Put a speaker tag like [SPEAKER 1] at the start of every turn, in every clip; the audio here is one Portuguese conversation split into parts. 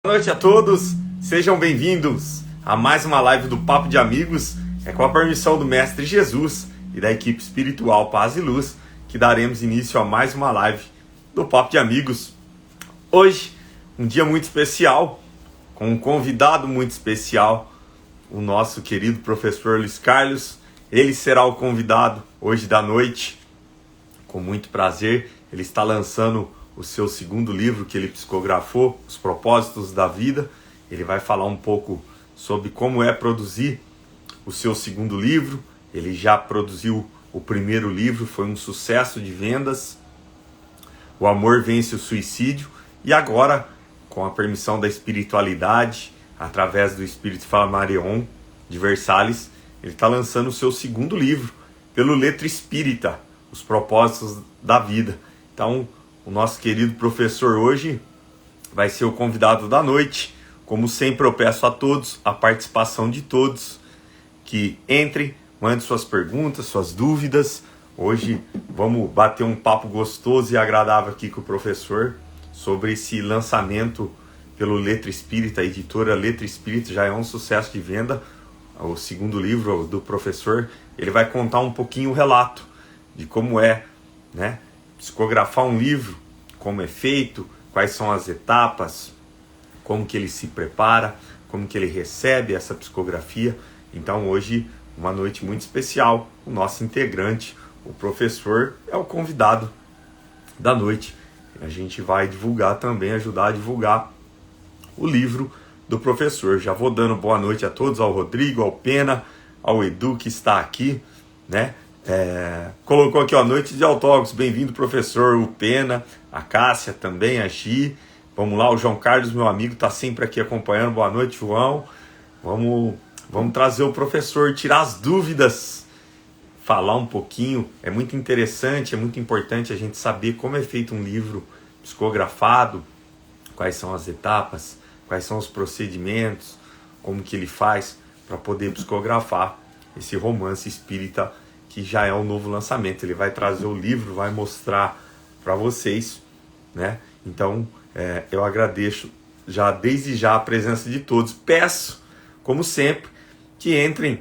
[SPEAKER 1] Boa noite a todos, sejam bem-vindos a mais uma live do Papo de Amigos. É com a permissão do Mestre Jesus e da equipe espiritual Paz e Luz que daremos início a mais uma live do Papo de Amigos. Hoje, um dia muito especial, com um convidado muito especial, o nosso querido professor Luiz Carlos. Ele será o convidado hoje da noite, com muito prazer. Ele está lançando o seu segundo livro que ele psicografou, Os Propósitos da Vida. Ele vai falar um pouco sobre como é produzir o seu segundo livro. Ele já produziu o primeiro livro, foi um sucesso de vendas, O Amor Vence o Suicídio. E agora, com a permissão da espiritualidade, através do Espírito Flammarion de Versalhes, ele está lançando o seu segundo livro, pelo Letra Espírita, Os Propósitos da Vida. Então, o nosso querido professor hoje vai ser o convidado da noite. Como sempre, eu peço a todos a participação de todos, que entrem, mandem suas perguntas, suas dúvidas. Hoje vamos bater um papo gostoso e agradável aqui com o professor sobre esse lançamento pelo Letra Espírita. A editora Letra Espírita já é um sucesso de venda. O segundo livro do professor, ele vai contar um pouquinho o relato de como é, né, psicografar um livro, como é feito, quais são as etapas, como que ele se prepara, como que ele recebe essa psicografia. Então hoje, uma noite muito especial, o nosso integrante, o professor, é o convidado da noite. A gente vai divulgar também, ajudar a divulgar o livro do professor. Já vou dando boa noite a todos, ao Rodrigo, ao Pena, ao Edu que está aqui, né? Colocou aqui, ó, noite de autógrafos, bem-vindo professor, o Pena, a Cássia também, a Gi, vamos lá, o João Carlos, meu amigo, tá sempre aqui acompanhando, boa noite, João. Vamos trazer o professor, tirar as dúvidas, falar um pouquinho. É muito interessante, é muito importante a gente saber como é feito um livro psicografado, quais são as etapas, quais são os procedimentos, como que ele faz para poder psicografar esse romance espírita, que já é um novo lançamento. Ele vai trazer o livro, vai mostrar para vocês, né? Então, eu agradeço desde já a presença de todos. Peço, como sempre, que entrem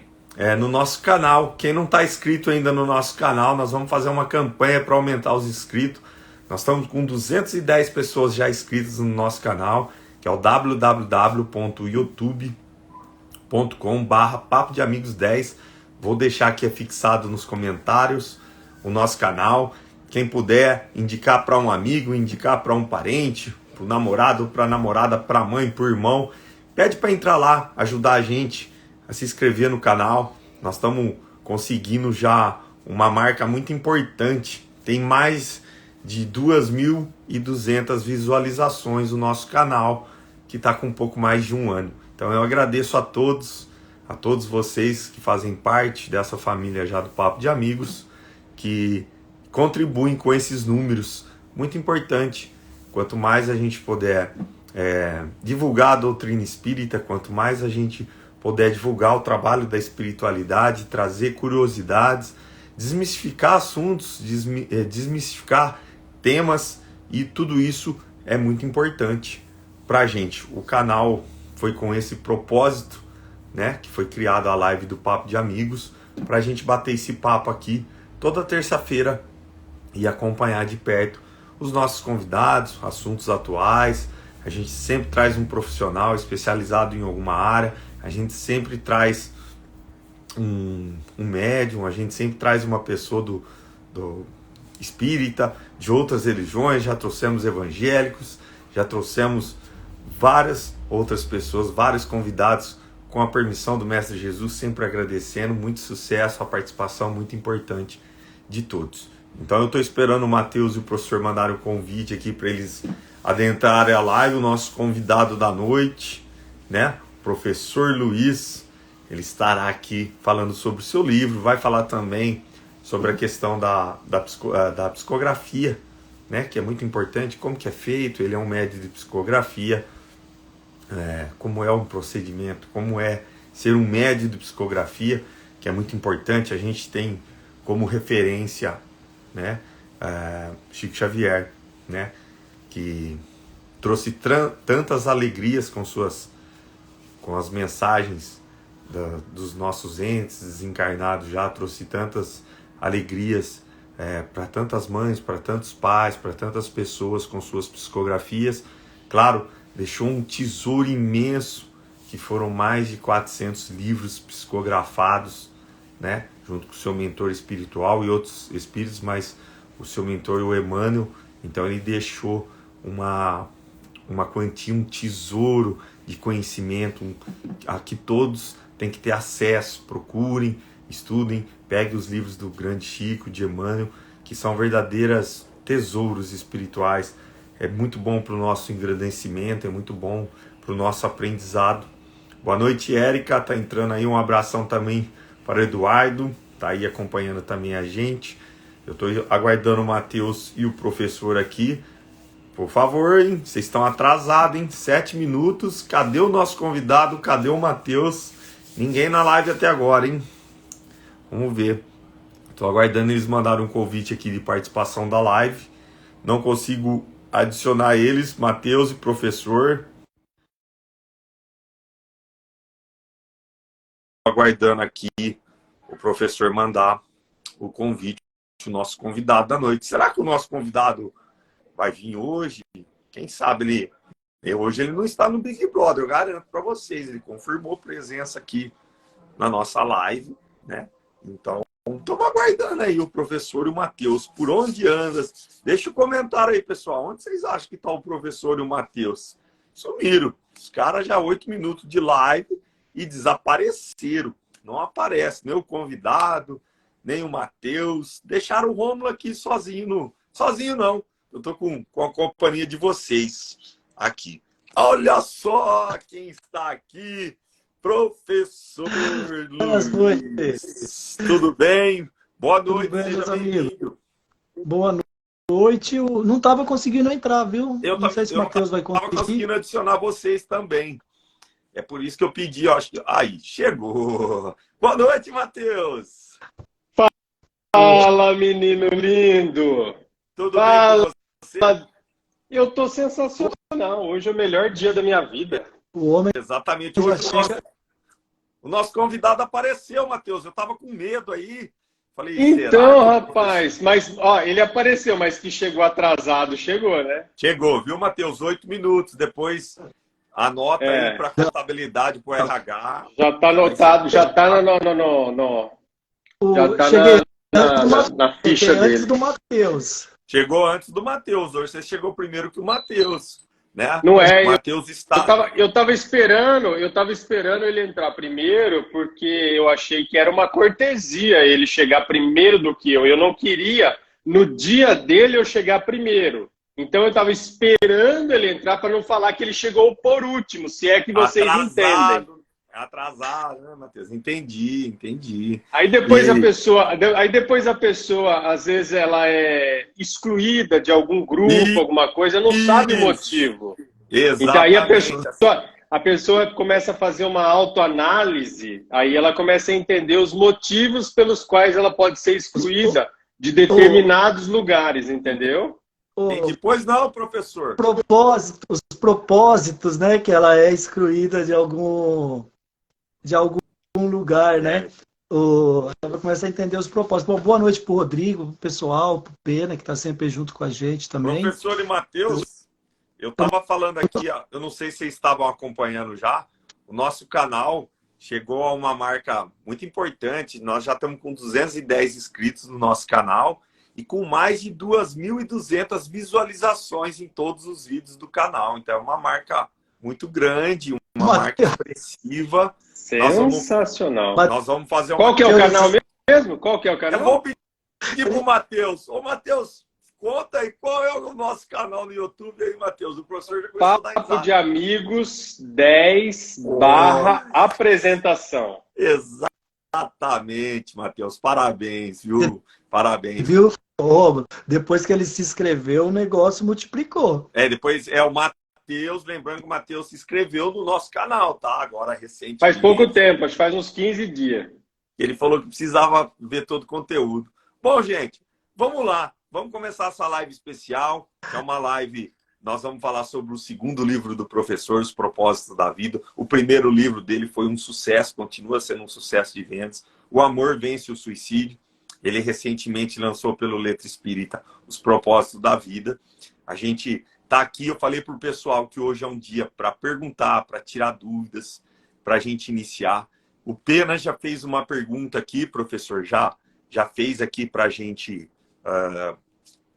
[SPEAKER 1] no nosso canal. Quem não está inscrito ainda no nosso canal, nós vamos fazer uma campanha para aumentar os inscritos. Nós estamos com 210 pessoas já inscritas no nosso canal, que é o www.youtube.com/Papo de Amigos 10. Vou deixar aqui fixado nos comentários o nosso canal. Quem puder indicar para um amigo, indicar para um parente, para o namorado, para a namorada, para a mãe, para o irmão, pede para entrar lá, ajudar a gente a se inscrever no canal. Nós estamos conseguindo já uma marca muito importante. Tem mais de 2.200 visualizações o nosso canal, que está com um pouco mais de um ano. Então eu agradeço a todos vocês que fazem parte dessa família já do Papo de Amigos, que contribuem com esses números. Muito importante. Quanto mais a gente puder divulgar a doutrina espírita, quanto mais a gente puder divulgar o trabalho da espiritualidade, trazer curiosidades, desmistificar assuntos, desmistificar temas, e tudo isso é muito importante para a gente. O canal foi com esse propósito, né, que foi criada a live do Papo de Amigos, para a gente bater esse papo aqui toda terça-feira e acompanhar de perto os nossos convidados, assuntos atuais. A gente sempre traz um profissional especializado em alguma área, a gente sempre traz um médium, a gente sempre traz uma pessoa do espírita, de outras religiões. Já trouxemos evangélicos, já trouxemos várias outras pessoas, vários convidados, com a permissão do Mestre Jesus, sempre agradecendo. Muito sucesso, a participação muito importante de todos. Então eu estou esperando o Matheus e o professor mandarem o convite aqui para eles adentrarem a live. O nosso convidado da noite, né, o professor Luiz, ele estará aqui falando sobre o seu livro, vai falar também sobre a questão da psicografia, né, que é muito importante, como que é feito. Ele é um médium de psicografia, como é um procedimento, como é ser um médium de psicografia, que é muito importante. A gente tem como referência, né, Chico Xavier, né, que trouxe tantas alegrias com as mensagens dos nossos entes desencarnados já, trouxe tantas alegrias para tantas mães, para tantos pais, para tantas pessoas com suas psicografias. Claro, deixou um tesouro imenso, que foram mais de 400 livros psicografados, né, junto com o seu mentor espiritual e outros espíritos, mas o seu mentor, o Emmanuel, então ele deixou uma quantia, um tesouro de conhecimento a que todos têm que ter acesso. Procurem, estudem, peguem os livros do Grande Chico, de Emmanuel, que são verdadeiros tesouros espirituais. É muito bom para o nosso engrandecimento, é muito bom para o nosso aprendizado. Boa noite, Érica, tá entrando aí, um abração também para o Eduardo, tá aí acompanhando também a gente. Eu estou aguardando o Matheus e o professor aqui. Por favor, hein? Vocês estão atrasados, hein? 7 minutos. Cadê o nosso convidado? Cadê o Matheus? Ninguém na live até agora, hein? Vamos ver. Estou aguardando eles mandarem um convite aqui de participação da live. Não consigo adicionar eles, Matheus e professor. Aguardando aqui o professor mandar o convite, o nosso convidado da noite. Será que o nosso convidado vai vir hoje? Quem sabe hoje ele não está no Big Brother, eu garanto para vocês. Ele confirmou presença aqui na nossa live, né? Então, estamos aguardando aí o professor e o Matheus. Por onde andas? Deixa o comentário aí, pessoal. Onde vocês acham que está o professor e o Matheus? Sumiram. Os caras já 8 minutos de live e desapareceram. Não aparece nem o convidado, nem o Matheus. Deixaram o Rômulo aqui sozinho. Sozinho não. Eu estou com a companhia de vocês aqui. Olha só quem está aqui. Professor Luiz. Tudo bem? Boa noite,
[SPEAKER 2] bem,
[SPEAKER 1] seja bem-vindo.
[SPEAKER 2] Boa noite. Eu não estava conseguindo entrar, viu? Não sei se o Matheus vai conseguir.
[SPEAKER 1] Eu estava conseguindo adicionar vocês também. É por isso que eu pedi, acho que... Aí, chegou. Boa noite, Matheus.
[SPEAKER 3] Fala, menino lindo.
[SPEAKER 1] Tudo bem com você?
[SPEAKER 3] Eu tô sensacional. Hoje é o melhor dia da minha vida.
[SPEAKER 2] O homem
[SPEAKER 1] Exatamente. Hoje o nosso convidado apareceu, Matheus. Eu estava com medo aí. Falei,
[SPEAKER 3] então, rapaz, mas ó, ele apareceu, mas que chegou atrasado, chegou, né?
[SPEAKER 1] Chegou, viu, Matheus? 8 minutos. Depois anota aí para contabilidade, para o RH.
[SPEAKER 3] Já tá anotado, já tá já tá na ficha dele.
[SPEAKER 2] Antes do Matheus.
[SPEAKER 1] Chegou antes do Matheus. Hoje você chegou primeiro que o Matheus, né?
[SPEAKER 3] Não é?
[SPEAKER 1] O Matheus está...
[SPEAKER 3] Eu tava esperando ele entrar primeiro, porque eu achei que era uma cortesia ele chegar primeiro do que eu. Eu não queria, no dia dele, eu chegar primeiro. Então eu estava esperando ele entrar para não falar que ele chegou por último, se é que vocês entendem.
[SPEAKER 1] Atrasado, né, Matheus? Entendi.
[SPEAKER 3] Aí depois a pessoa, às vezes, ela é excluída de algum grupo, alguma coisa, não sabe o motivo.
[SPEAKER 1] Exatamente.
[SPEAKER 3] E daí a pessoa começa a fazer uma autoanálise, aí ela começa a entender os motivos pelos quais ela pode ser excluída de determinados lugares, entendeu?
[SPEAKER 1] E depois não, professor.
[SPEAKER 2] Os propósitos, né? Que ela é excluída de algum lugar, né? Ela começa a entender os propósitos. Bom, boa noite pro Rodrigo, pro pessoal, pro Pena, que está sempre junto com a gente também.
[SPEAKER 1] Professor e Matheus, eu estava falando aqui, ó, eu não sei se vocês estavam acompanhando já, o nosso canal chegou a uma marca muito importante. Nós já estamos com 210 inscritos no nosso canal e com mais de 2.200 visualizações em todos os vídeos do canal. Então é uma marca muito grande, uma marca expressiva.
[SPEAKER 3] Sensacional.
[SPEAKER 1] Nós vamos fazer uma...
[SPEAKER 3] Qual que é o canal mesmo? Qual que é o canal?
[SPEAKER 1] Eu vou pedir pro Matheus. Ô, Matheus, conta aí qual é o nosso canal no YouTube aí, Matheus. O professor já começou a dar risada.
[SPEAKER 3] Papo de Amigos 10/apresentação.
[SPEAKER 1] Exatamente, Matheus. Parabéns, viu? Parabéns.
[SPEAKER 2] Viu? Depois que ele se inscreveu, o negócio multiplicou.
[SPEAKER 1] Depois é o Matheus, lembrando que o Matheus se inscreveu no nosso canal, tá? Agora, recentemente.
[SPEAKER 3] Faz pouco tempo, acho que faz uns 15 dias.
[SPEAKER 1] Ele falou que precisava ver todo o conteúdo. Bom, gente, vamos lá. Vamos começar essa live especial, que é uma live Nós vamos falar sobre o segundo livro do professor, Os Propósitos da Vida. O primeiro livro dele foi um sucesso, continua sendo um sucesso de vendas. O Amor Vence o Suicídio. Ele recentemente lançou pelo Letra Espírita Os Propósitos da Vida. A gente está aqui, eu falei para o pessoal que hoje é um dia para perguntar, para tirar dúvidas, para a gente iniciar. O Pena já fez uma pergunta aqui, professor, já fez aqui para a gente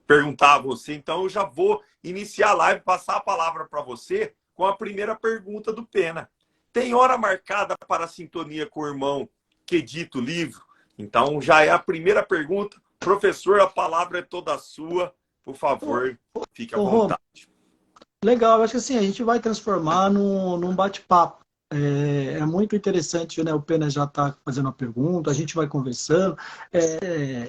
[SPEAKER 1] perguntar a você. Então eu já vou iniciar a live, passar a palavra para você com a primeira pergunta do Pena. Tem hora marcada para a sintonia com o irmão que edita o livro? Então já é a primeira pergunta. Professor, a palavra é toda sua. Por favor, fique à vontade.
[SPEAKER 2] Legal, eu acho que assim, a gente vai transformar num bate-papo. É muito interessante, né? O Pena já está fazendo uma pergunta, a gente vai conversando.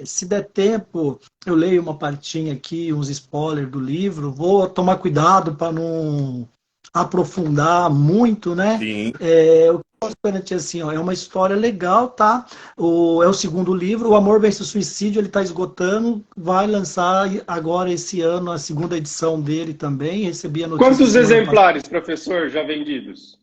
[SPEAKER 2] Se der tempo, eu leio uma partinha aqui, uns spoilers do livro. Vou tomar cuidado para não aprofundar muito, né?
[SPEAKER 1] Sim.
[SPEAKER 2] O que eu posso assim, ó, é uma história legal, tá? É o segundo livro, O Amor Vence o Suicídio, ele está esgotando, vai lançar agora esse ano a segunda edição dele também. Recebi a notícia.
[SPEAKER 3] Quantos exemplares, professor, já vendidos?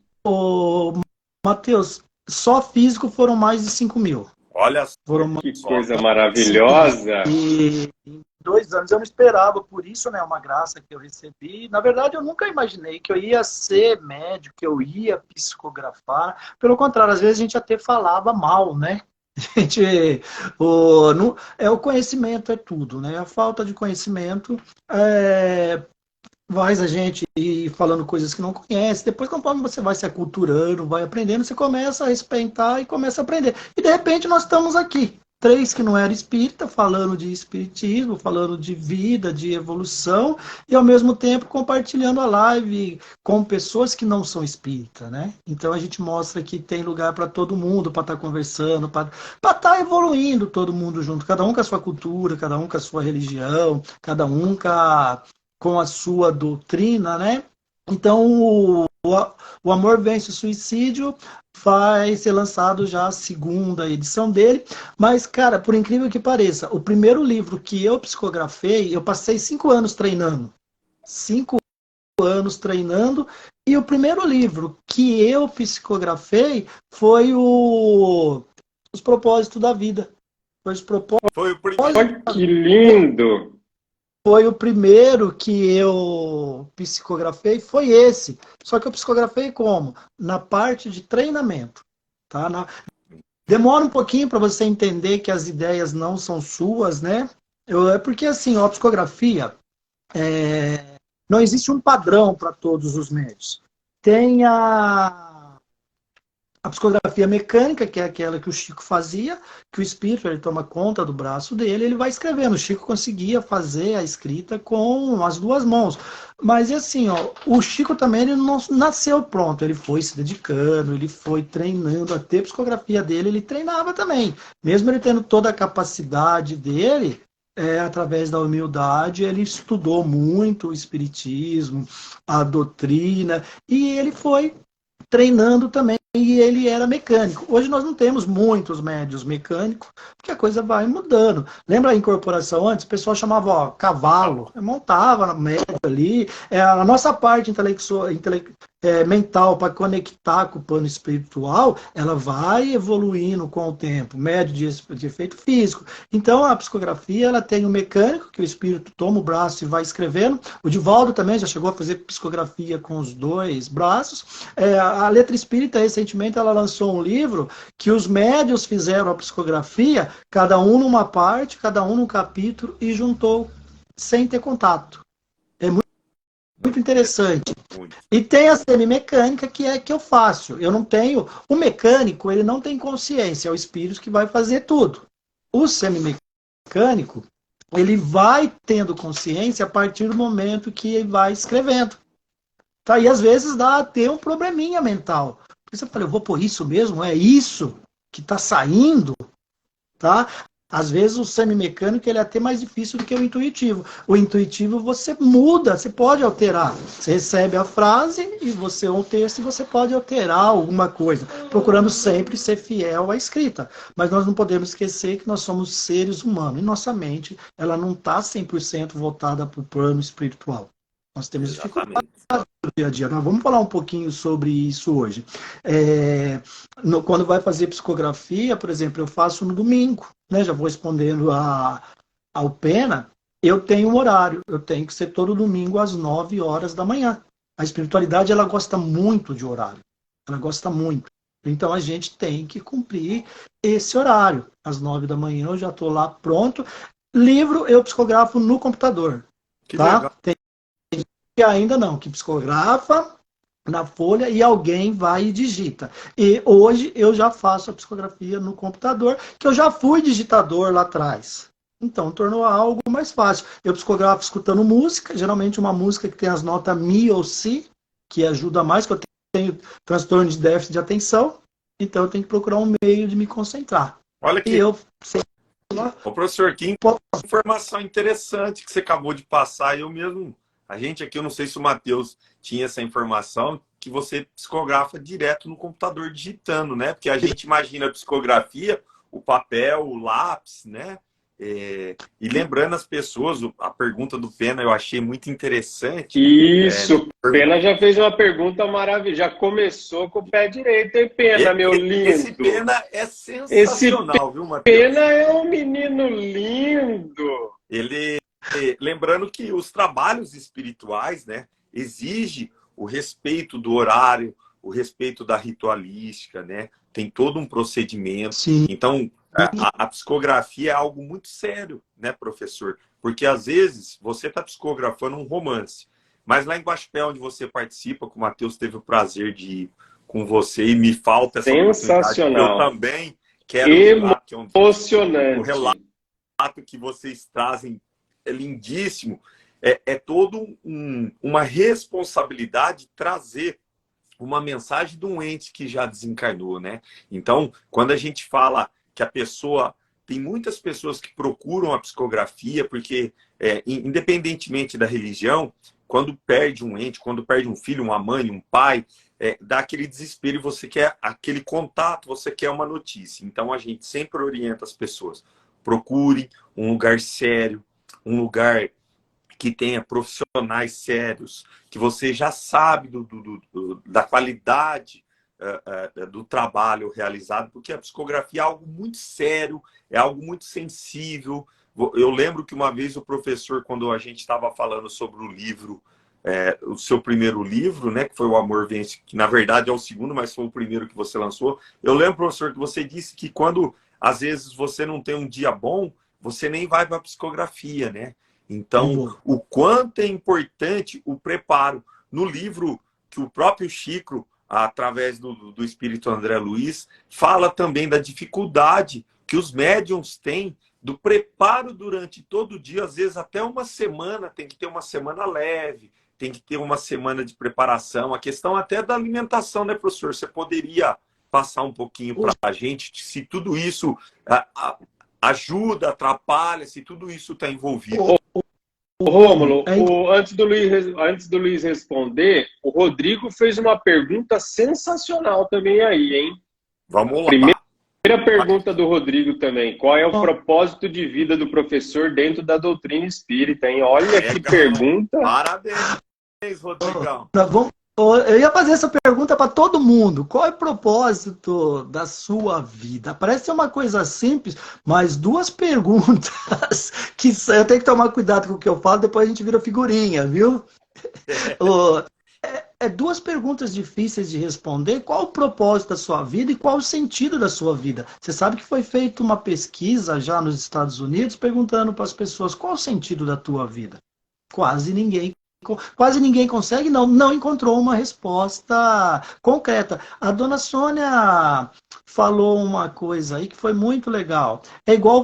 [SPEAKER 2] Matheus, só físico foram mais de 5.000.
[SPEAKER 1] Olha
[SPEAKER 3] só, que coisa maravilhosa!
[SPEAKER 2] E em 2 anos eu não esperava por isso, né? Uma graça que eu recebi. Na verdade, eu nunca imaginei que eu ia ser médico, que eu ia psicografar. Pelo contrário, às vezes a gente até falava mal, né? O conhecimento é tudo, né? A falta de conhecimento faz a gente ir falando coisas que não conhece. Depois, conforme você vai se aculturando, vai aprendendo, você começa a respeitar e começa a aprender. E, de repente, nós estamos aqui. 3 que não eram espírita, falando de espiritismo, falando de vida, de evolução, e, ao mesmo tempo, compartilhando a live com pessoas que não são espírita, né? Então, a gente mostra que tem lugar para todo mundo, para estar conversando, para estar evoluindo todo mundo junto. Cada um com a sua cultura, cada um com a sua religião, cada um com a sua doutrina, né? Então, o Amor Vence o Suicídio vai ser lançado já a segunda edição dele. Mas, cara, por incrível que pareça, o primeiro livro que eu psicografei, eu passei 5 anos treinando. 5 anos treinando. E o primeiro livro que eu psicografei foi Os Propósitos da Vida.
[SPEAKER 1] Foi o primeiro.
[SPEAKER 3] Olha que lindo!
[SPEAKER 2] Foi o primeiro que eu psicografei, foi esse. Só que eu psicografei como? Na parte de treinamento. Tá? Demora um pouquinho para você entender que as ideias não são suas, né? É porque, assim, a psicografia, não existe um padrão para todos os médios. Tem a psicografia mecânica, que é aquela que o Chico fazia, que o espírito ele toma conta do braço dele, ele vai escrevendo. O Chico conseguia fazer a escrita com as 2 mãos. Mas assim, ó, o Chico também ele não nasceu pronto, ele foi se dedicando, ele foi treinando, até a psicografia dele ele treinava também. Mesmo ele tendo toda a capacidade dele, através da humildade, ele estudou muito o espiritismo, a doutrina, e ele foi treinando também, e ele era mecânico. Hoje nós não temos muitos médios mecânicos, porque a coisa vai mudando. Lembra a incorporação antes? O pessoal chamava cavalo, montava na média ali. A nossa parte mental para conectar com o plano espiritual, ela vai evoluindo com o tempo, médio de efeito físico. Então a psicografia ela tem o mecânico, que o espírito toma o braço e vai escrevendo. O Divaldo também já chegou a fazer psicografia com os 2 braços. A Letra Espírita, recentemente, ela lançou um livro que os médios fizeram a psicografia, cada um numa parte, cada um num capítulo, e juntou sem ter contato. É muito interessante. E tem a semimecânica, que é que eu faço. Eu não tenho... O mecânico, ele não tem consciência, é o espírito que vai fazer tudo. O semimecânico, ele vai tendo consciência a partir do momento que ele vai escrevendo. Tá? E às vezes dá até um probleminha mental. Porque você fala, eu vou por isso mesmo? É isso que está saindo? Tá? Às vezes o semimecânico ele é até mais difícil do que o intuitivo. O intuitivo você muda, você pode alterar. Você recebe a frase e você ou o texto e você pode alterar alguma coisa, procurando sempre ser fiel à escrita. Mas nós não podemos esquecer que nós somos seres humanos e nossa mente ela não está 100% voltada para o plano espiritual. Nós temos dificuldade
[SPEAKER 1] Exatamente.
[SPEAKER 2] no dia a dia. Nós vamos falar um pouquinho sobre isso hoje. Quando vai fazer psicografia, por exemplo, eu faço no domingo, né? Já vou respondendo ao Pena. Eu tenho um horário, eu tenho que ser todo domingo às 9 horas da manhã. A espiritualidade, ela gosta muito de horário. Ela gosta muito. Então, a gente tem que cumprir esse horário. Às 9 da manhã eu já estou lá pronto. Livro eu psicografo no computador.
[SPEAKER 1] Que
[SPEAKER 2] Tá?
[SPEAKER 1] legal.
[SPEAKER 2] Tem que ainda não, que psicografa na folha e alguém vai e digita. E hoje eu já faço a psicografia no computador, que eu já fui digitador lá atrás. Então, tornou algo mais fácil. Eu psicografo escutando música, geralmente uma música que tem as notas Mi ou Si, que ajuda mais, que eu tenho transtorno de déficit de atenção, então eu tenho que procurar um meio de me concentrar.
[SPEAKER 1] Olha
[SPEAKER 2] E
[SPEAKER 1] aqui.
[SPEAKER 2] eu...
[SPEAKER 1] Ô, professor, que informação interessante que você acabou de passar. Eu mesmo, a gente aqui, eu não sei se o Matheus tinha essa informação, que você psicografa direto no computador digitando, né? Porque a gente imagina a psicografia, o papel, o lápis, né? E lembrando as pessoas, a pergunta do Pena eu achei muito interessante.
[SPEAKER 3] Isso, Pena já fez uma pergunta maravilhosa, já começou com o pé direito, hein, Pena, meu lindo?
[SPEAKER 1] Esse Pena é sensacional, viu, Matheus?
[SPEAKER 3] Pena é um menino lindo.
[SPEAKER 1] Lembrando que os trabalhos espirituais, né, exigem o respeito do horário, o respeito da ritualística, né? Tem todo um procedimento.
[SPEAKER 2] Sim.
[SPEAKER 1] Então, a psicografia é algo muito sério, né, professor? Porque, às vezes, você está psicografando um romance, mas lá em Guaxupé, onde você participa, que o Matheus teve o prazer de ir com você, e me falta essa oportunidade, eu também quero ir lá, que é
[SPEAKER 3] emocionante.
[SPEAKER 1] O relato que vocês trazem é lindíssimo. É todo uma responsabilidade trazer uma mensagem de um ente que já desencarnou, né? Então, quando a gente fala que a pessoa... Tem muitas pessoas que procuram a psicografia porque, independentemente da religião, quando perde um ente, quando perde um filho, uma mãe, um pai, dá aquele desespero e você quer aquele contato, você quer uma notícia. Então, a gente sempre orienta as pessoas. Procure um lugar sério, um lugar que tenha profissionais sérios, que você já sabe da qualidade do trabalho realizado, porque a psicografia é algo muito sério, é algo muito sensível. Eu lembro que uma vez o professor, quando a gente estava falando sobre o livro, o seu primeiro livro, né, que foi O Amor Vence, que na verdade é o segundo, mas foi o primeiro que você lançou. Eu lembro, professor, que você disse que quando, às vezes, você não tem um dia bom, você nem vai para a psicografia, né? Então, o quanto é importante o preparo. No livro que o próprio Chico, através do espírito André Luiz, fala também da dificuldade que os médiums têm do preparo durante todo o dia, às vezes até uma semana, tem que ter uma semana leve, tem que ter uma semana de preparação, a questão até da alimentação, né, professor? Você poderia passar um pouquinho para a gente, se tudo isso ajuda, atrapalha, se tudo isso está envolvido.
[SPEAKER 3] Rômulo, antes do Luiz responder, o Rodrigo fez uma pergunta sensacional também aí, hein?
[SPEAKER 1] Vamos lá.
[SPEAKER 3] Primeira pergunta do Rodrigo também. Qual é o propósito de vida do professor dentro da doutrina espírita, hein? Olha que pergunta.
[SPEAKER 1] Parabéns, Rodrigão.
[SPEAKER 2] Eu ia fazer essa pergunta para todo mundo. Qual é o propósito da sua vida? Parece ser uma coisa simples, mas duas perguntas que eu tenho que tomar cuidado com o que eu falo, depois a gente vira figurinha, viu? Duas perguntas difíceis de responder. Qual o propósito da sua vida e qual o sentido da sua vida? Você sabe que foi feita uma pesquisa já nos Estados Unidos perguntando para as pessoas qual o sentido da tua vida. Quase ninguém consegue, não encontrou uma resposta concreta. A dona Sônia falou uma coisa aí que foi muito legal.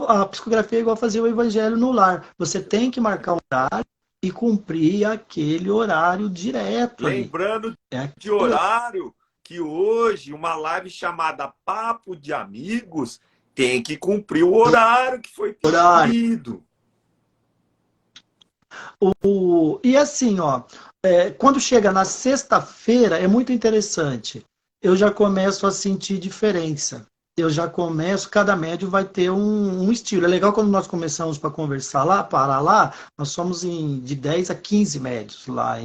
[SPEAKER 2] A psicografia é igual fazer o evangelho no lar. Você tem que marcar um horário e cumprir aquele horário direto.
[SPEAKER 1] Lembrando de horário, que hoje uma live chamada Papo de Amigos tem que cumprir o horário que foi pedido.
[SPEAKER 2] E assim, quando chega na sexta-feira, é muito interessante. Eu já começo a sentir diferença. eu já começo, cada médio vai ter um estilo. É legal quando nós começamos para conversar lá, parar lá, nós somos de 10 a 15 médios lá.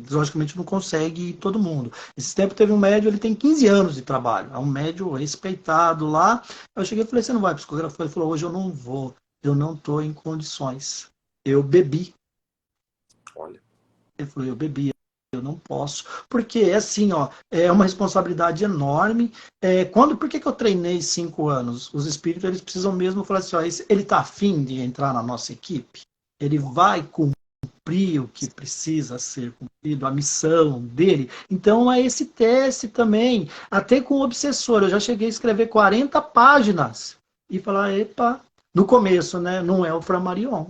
[SPEAKER 2] Logicamente não consegue ir todo mundo. Esse tempo teve um médio, ele tem 15 anos de trabalho. É um médio respeitado lá. Eu cheguei e falei, você não vai psicografar? Ele falou, hoje eu não vou, eu não estou em condições. Eu bebi.
[SPEAKER 1] Olha.
[SPEAKER 2] Ele falou, eu bebi. Eu não posso, porque é assim, ó, é uma responsabilidade enorme. Por que eu treinei 5 anos? Os espíritos, eles precisam mesmo falar assim, ó, ele está afim de entrar na nossa equipe? Ele vai cumprir o que precisa ser cumprido, a missão dele? Então é esse teste também, até com o obsessor. Eu já cheguei a escrever 40 páginas e falar, epa, no começo, né, não é o Flammarion.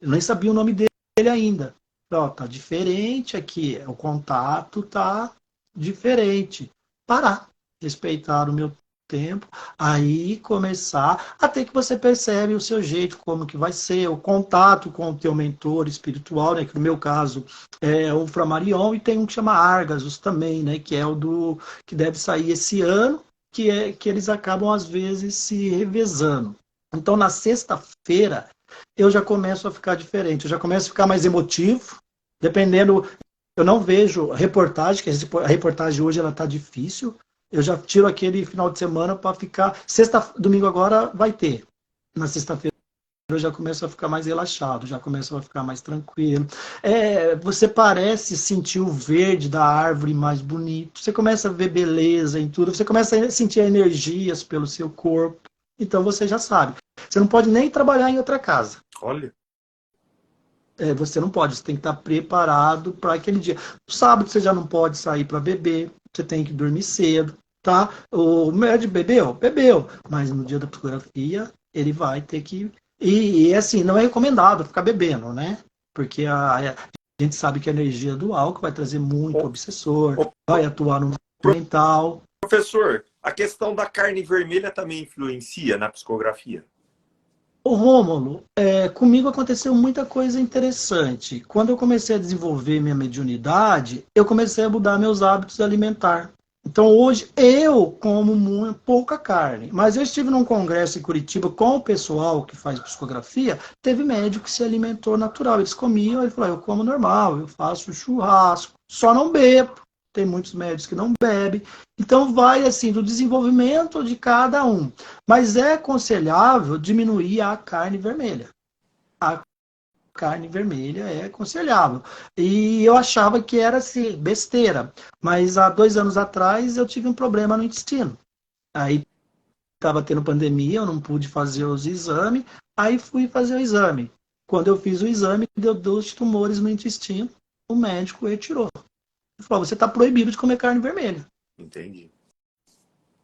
[SPEAKER 2] Eu nem sabia o nome dele ainda. Ó, tá diferente aqui, o contato tá diferente. Parar, respeitar o meu tempo, aí começar, até que você percebe o seu jeito, como que vai ser, o contato com o teu mentor espiritual, né, que no meu caso é o Flammarion, e tem um que chama Argasus também, né, que é o que deve sair esse ano, que eles acabam às vezes se revezando. Então na sexta-feira eu já começo a ficar diferente, eu já começo a ficar mais emotivo, dependendo, eu não vejo reportagem, que a reportagem hoje ela tá difícil, eu já tiro aquele final de semana para ficar, domingo agora vai ter, na sexta-feira eu já começo a ficar mais relaxado, já começo a ficar mais tranquilo. Você parece sentir o verde da árvore mais bonito, você começa a ver beleza em tudo, você começa a sentir energias pelo seu corpo, então você já sabe. Você não pode nem trabalhar em outra casa.
[SPEAKER 1] Olha.
[SPEAKER 2] Você não pode, você tem que estar preparado para aquele dia. No sábado você já não pode sair para beber, você tem que dormir cedo, tá? O médico bebeu, mas no dia da psicografia ele vai ter que... E assim, não é recomendado ficar bebendo, né? Porque a gente sabe que a energia do álcool vai trazer muito obsessor, vai atuar no mental.
[SPEAKER 1] Professor, a questão da carne vermelha também influencia na psicografia?
[SPEAKER 2] Ô Rômulo, comigo aconteceu muita coisa interessante. Quando eu comecei a desenvolver minha mediunidade, eu comecei a mudar meus hábitos alimentares. Então hoje eu como muito pouca carne, mas eu estive num congresso em Curitiba com o pessoal que faz psicografia, teve médico que se alimentou natural, eles comiam, ele falou, eu como normal, eu faço churrasco, só não bebo. Tem muitos médicos que não bebem. Então vai assim do desenvolvimento de cada um. Mas é aconselhável diminuir a carne vermelha. A carne vermelha é aconselhável. E eu achava que era assim, besteira. Mas há 2 anos atrás eu tive um problema no intestino. Aí estava tendo pandemia, eu não pude fazer os exames. Aí fui fazer o exame. Quando eu fiz o exame, deu 2 tumores no intestino. O médico retirou. Ele falou, você está proibido de comer carne vermelha.
[SPEAKER 1] Entendi.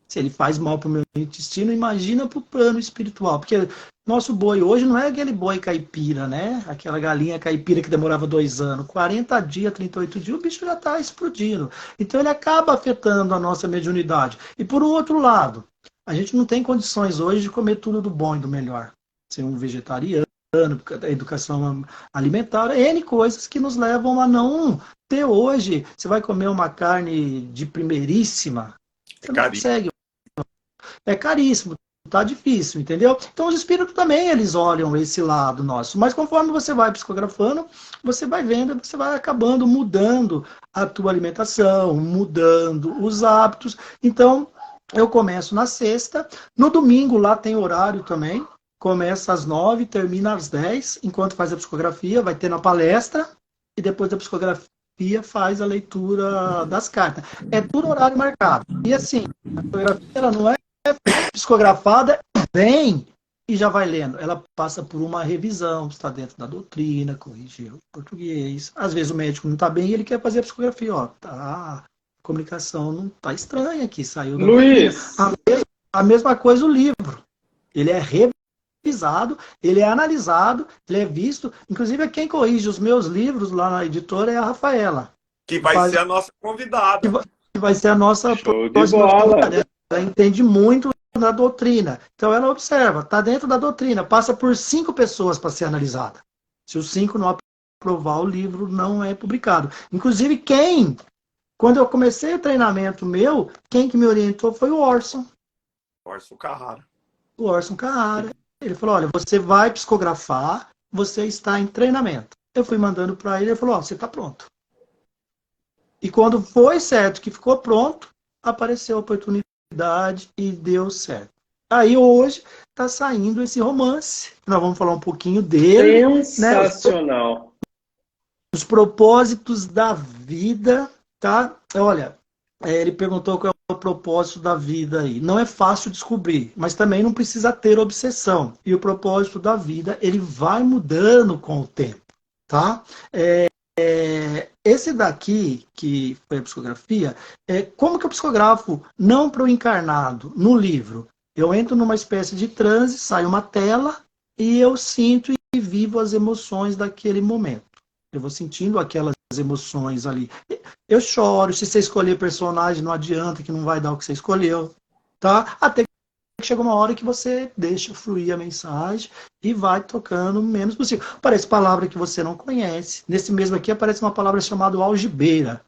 [SPEAKER 2] Se ele faz mal para o meu intestino, imagina para o plano espiritual. Porque nosso boi hoje não é aquele boi caipira, né? Aquela galinha caipira que demorava 2 anos. 40 dias, 38 dias, o bicho já está explodindo. Então ele acaba afetando a nossa mediunidade. E por um outro lado, a gente não tem condições hoje de comer tudo do bom e do melhor. Ser um vegetariano, a educação alimentar, N coisas que nos levam a não ter hoje. Você vai comer uma carne de primeiríssima, você não consegue. É caríssimo, tá difícil, entendeu? Então os espíritos também, eles olham esse lado nosso, mas conforme você vai psicografando, você vai vendo, você vai acabando mudando a tua alimentação, mudando os hábitos. Então eu começo na sexta, no domingo lá tem horário também, começa às 9, termina às 10, enquanto faz a psicografia, vai ter na palestra, e depois da psicografia faz a leitura das cartas. É tudo horário marcado. E assim, a psicografia ela não é psicografada, vem e já vai lendo. Ela passa por uma revisão, está dentro da doutrina, corrigir o português. Às vezes o médico não está bem e ele quer fazer a psicografia. Ó, tá, a comunicação não está estranha aqui, saiu da
[SPEAKER 3] Luiz!
[SPEAKER 2] A mesma coisa o livro. Ele é revisado, ele é analisado, ele é visto. Inclusive, quem corrige os meus livros lá na editora é a Rafaela.
[SPEAKER 1] Que vai ser a nossa convidada.
[SPEAKER 2] Que vai ser a nossa
[SPEAKER 3] Show de bola!
[SPEAKER 2] Ela entende muito da doutrina. Então, ela observa, está dentro da doutrina, passa por 5 pessoas para ser analisada. Se os 5 não aprovar, o livro não é publicado. Inclusive, quando eu comecei o treinamento meu, quem que me orientou foi o Orson.
[SPEAKER 1] Orson Carrara.
[SPEAKER 2] O Orson Carrara. Ele falou, olha, você vai psicografar, você está em treinamento. Eu fui mandando para ele, ele falou, ó, você está pronto. E quando foi certo que ficou pronto, apareceu a oportunidade e deu certo. Aí hoje está saindo esse romance. Nós vamos falar um pouquinho dele.
[SPEAKER 3] Sensacional.
[SPEAKER 2] Né? Os propósitos da vida, tá? Olha, ele perguntou qual é o propósito da vida aí. Não é fácil descobrir, mas também não precisa ter obsessão. E o propósito da vida, ele vai mudando com o tempo, tá? Esse daqui, que foi a psicografia, como que eu psicografo não para o encarnado, no livro? Eu entro numa espécie de transe, sai uma tela e eu sinto e vivo as emoções daquele momento. Eu vou sentindo aquelas emoções ali. Eu choro, se você escolher personagem, não adianta que não vai dar o que você escolheu, tá? Até que chega uma hora que você deixa fluir a mensagem e vai tocando o menos possível. Aparece palavra que você não conhece. Nesse mesmo aqui aparece uma palavra chamada algibeira.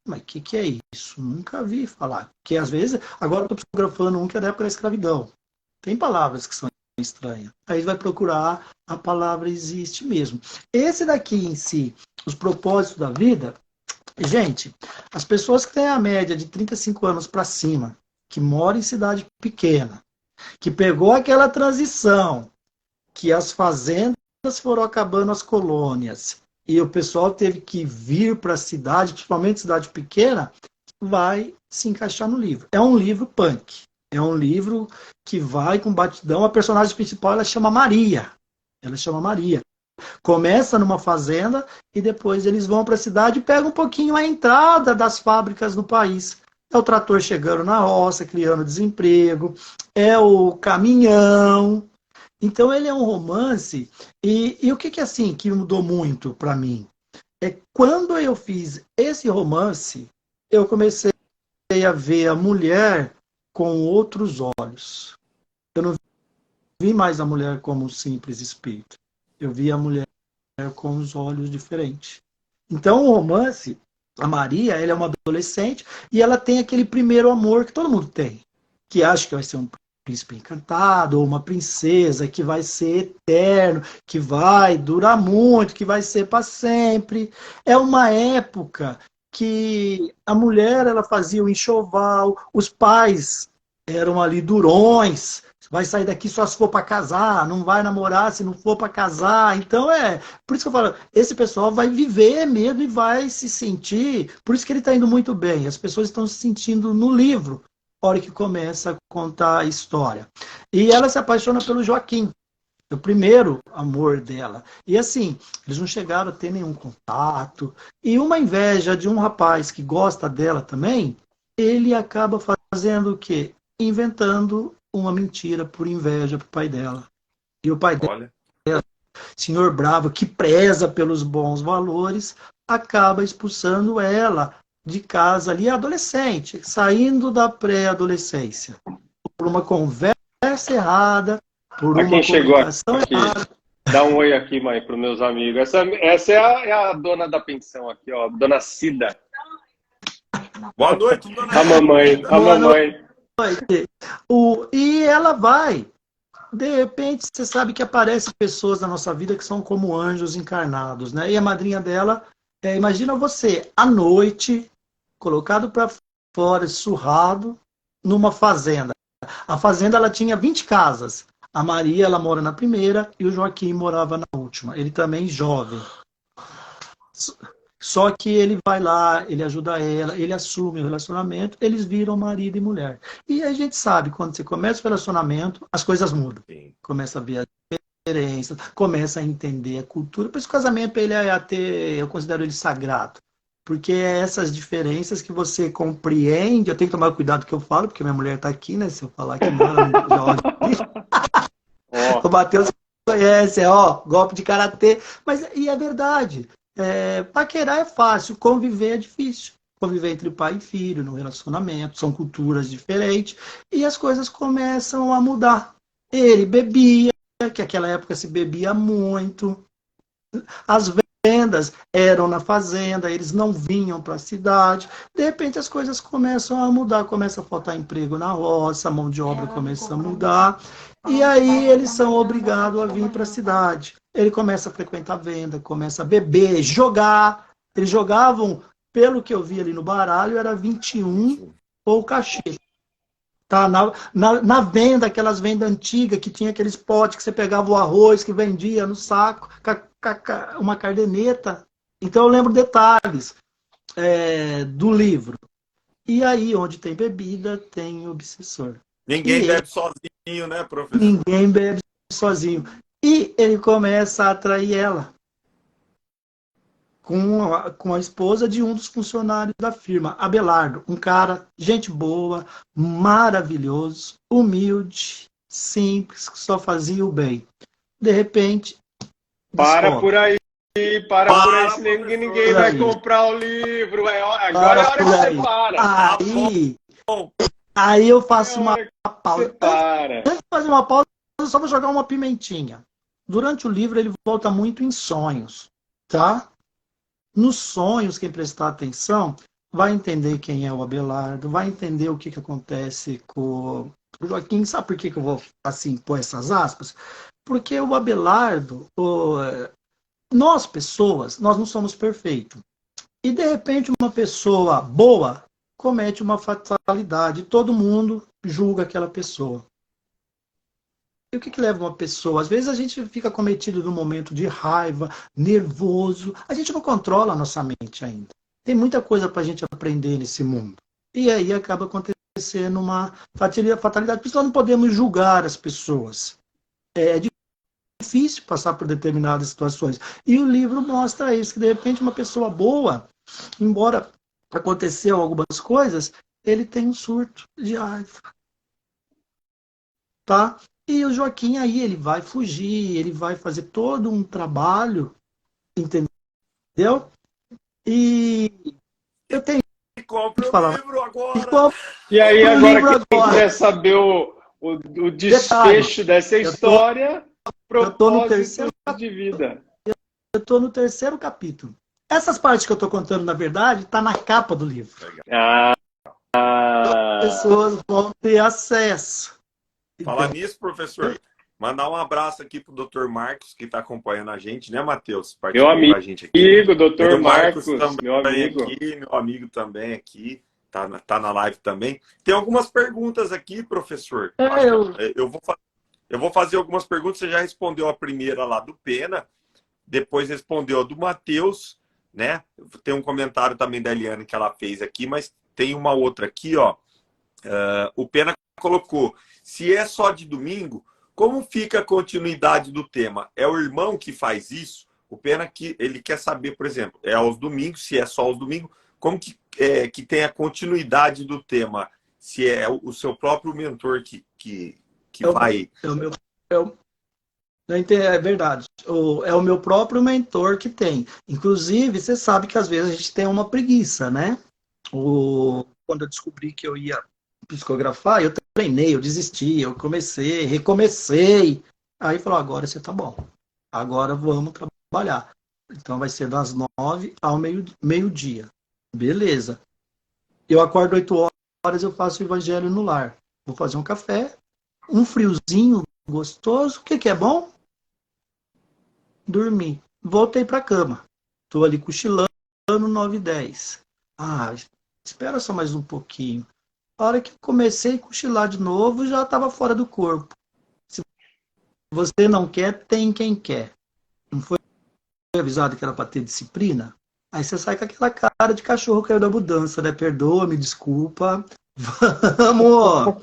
[SPEAKER 2] Mas o que é isso? Nunca vi falar. Porque às vezes, agora eu estou psicografando um que é da época da escravidão. Tem palavras que são estranhas. Aí vai procurar, a palavra existe mesmo. Esse daqui em si, os propósitos da vida, gente, as pessoas que têm a média de 35 anos para cima, que moram em cidade pequena, que pegou aquela transição, que as fazendas foram acabando as colônias, e o pessoal teve que vir para a cidade, principalmente cidade pequena, vai se encaixar no livro. É um livro punk. É um livro que vai com batidão. A personagem principal, ela chama Maria. Ela chama Maria. Começa numa fazenda e depois eles vão para a cidade e pegam um pouquinho a entrada das fábricas no país. É o trator chegando na roça, criando desemprego. É o caminhão. Então ele é um romance. E o que assim que mudou muito para mim? Quando eu fiz esse romance, eu comecei a ver a mulher com outros olhos. Eu não vi mais a mulher como um simples espírito. Eu vi a mulher com os olhos diferentes. Então o romance, a Maria, ela é uma adolescente e ela tem aquele primeiro amor que todo mundo tem, que acha que vai ser um príncipe encantado ou uma princesa que vai ser eterno, que vai durar muito, que vai ser para sempre. É uma época que a mulher ela fazia o enxoval, os pais eram ali durões, vai sair daqui só se for para casar, não vai namorar se não for para casar. Então por isso que eu falo, esse pessoal vai viver medo e vai se sentir, por isso que ele está indo muito bem, as pessoas estão se sentindo no livro, a hora que começa a contar a história. E ela se apaixona pelo Joaquim, o primeiro amor dela. E assim, eles não chegaram a ter nenhum contato. E uma inveja de um rapaz que gosta dela também, ele acaba fazendo o quê? Inventando uma mentira por inveja pro pai dela. E o pai dela, senhor bravo, que preza pelos bons valores, acaba expulsando ela de casa ali, adolescente, saindo da pré-adolescência. Por uma conversa errada, por uma comunicação errada.
[SPEAKER 3] Dá um oi aqui, mãe, para os meus amigos. Essa é a dona da pensão aqui, ó, dona Cida.
[SPEAKER 1] Boa noite, dona
[SPEAKER 3] A mamãe, a mamãe.
[SPEAKER 2] E ela vai. De repente, você sabe que aparecem pessoas na nossa vida que são como anjos encarnados, né? E a madrinha dela, imagina você, à noite, colocado para fora, surrado, numa fazenda. A fazenda ela tinha 20 casas. A Maria ela mora na primeira e o Joaquim morava na última. Ele também jovem. Só que ele vai lá, ele ajuda ela, ele assume o relacionamento, eles viram marido e mulher. E a gente sabe, quando você começa o relacionamento, as coisas mudam. Sim. Começa a ver as diferenças, começa a entender a cultura. Por isso o casamento ele eu considero ele sagrado. Porque é essas diferenças que você compreende. Eu tenho que tomar cuidado do que eu falo, porque minha mulher está aqui, né? Se eu falar que não, o Matheus conhece, golpe de karatê. Mas e é verdade. Paquerar é fácil, conviver é difícil. Conviver entre pai e filho, no relacionamento, são culturas diferentes. E as coisas começam a mudar. Ele bebia, que naquela época se bebia muito. As vendas eram na fazenda, eles não vinham para a cidade. De repente as coisas começam a mudar, começa a faltar emprego na roça, a mão de obra começa a mudar, e aí eles são obrigados a vir para a cidade. Ele começa a frequentar a venda, começa a beber, jogar. Eles jogavam, pelo que eu vi ali no baralho, era 21 ou cachê. Tá? Na venda, aquelas vendas antigas, que tinha aqueles potes que você pegava o arroz, que vendia no saco, uma cardeneta. Então eu lembro detalhes do livro. E aí, onde tem bebida, tem obsessor.
[SPEAKER 1] Ninguém bebe sozinho, né, professor?
[SPEAKER 2] Ninguém bebe sozinho. E ele começa a atrair ela com a esposa de um dos funcionários da firma, Abelardo. Um cara, gente boa, maravilhoso, humilde, simples, que só fazia o bem. De repente...
[SPEAKER 3] Para por aí, por aí, senão ninguém vai comprar o livro. Agora é hora que você para.
[SPEAKER 2] Aí eu faço uma pausa. Antes de fazer uma pausa, eu só vou jogar uma pimentinha. Durante o livro, ele volta muito em sonhos, tá? Nos sonhos, quem prestar atenção vai entender quem é o Abelardo, vai entender o que acontece com o Joaquim. Sabe por que eu vou assim pôr essas aspas? Porque o Abelardo, nós pessoas, nós não somos perfeitos. E de repente uma pessoa boa comete uma fatalidade, todo mundo julga aquela pessoa. E o que leva uma pessoa? Às vezes a gente fica cometido num momento de raiva, nervoso. A gente não controla a nossa mente ainda. Tem muita coisa para a gente aprender nesse mundo. E aí acaba acontecendo uma fatalidade. Por isso nós não podemos julgar as pessoas. É difícil passar por determinadas situações. E o livro mostra isso, que de repente uma pessoa boa, embora aconteceu algumas coisas, ele tem um surto de raiva. Tá? E o Joaquim aí, ele vai fugir, ele vai fazer todo um trabalho, entendeu? E eu tenho
[SPEAKER 1] que compre o livro agora.
[SPEAKER 3] E aí, agora quem quer saber o desfecho dessa história,
[SPEAKER 2] eu tô no terceiro
[SPEAKER 3] de vida.
[SPEAKER 2] Eu estou no terceiro capítulo. Essas partes que eu estou contando, na verdade, está na capa do livro. As pessoas vão ter acesso.
[SPEAKER 1] Falar nisso, professor, mandar um abraço aqui pro Dr. Marcos, que está acompanhando a gente, né, Matheus?
[SPEAKER 3] Meu amigo,
[SPEAKER 1] a gente aqui.
[SPEAKER 3] Dr. Marcos,
[SPEAKER 1] também
[SPEAKER 3] meu amigo.
[SPEAKER 1] Aqui, meu amigo também aqui, tá na live também. Tem algumas perguntas aqui, professor. Eu vou fazer algumas perguntas, você já respondeu a primeira lá do Pena, depois respondeu a do Matheus, né? Tem um comentário também da Eliane que ela fez aqui, mas tem uma outra aqui, ó. O Pena colocou: se é só de domingo, como fica a continuidade do tema? É o irmão que faz isso? O Pena que ele quer saber, por exemplo, é aos domingos, se é só aos domingos, como que tem a continuidade do tema? Se é o seu próprio mentor que vai...
[SPEAKER 2] É verdade. É o meu próprio mentor que tem. Inclusive, você sabe que às vezes a gente tem uma preguiça, né? Quando eu descobri que eu ia psicografar, eu treinei, eu desisti, eu recomecei. Aí falou, agora você tá bom. Agora vamos trabalhar. Então vai ser das 9 ao meio-dia. Beleza. Eu acordo 8 horas, eu faço o evangelho no lar. Vou fazer um café, um friozinho gostoso. O que é bom? Dormir. Voltei para a cama. Estou ali cochilando, 9h10. Espera só mais um pouquinho. A hora que eu comecei a cochilar de novo, já estava fora do corpo. Se você não quer, tem quem quer. Não foi avisado que era para ter disciplina? Aí você sai com aquela cara de cachorro que caiu da mudança, né? Perdoa, me desculpa. Vamos!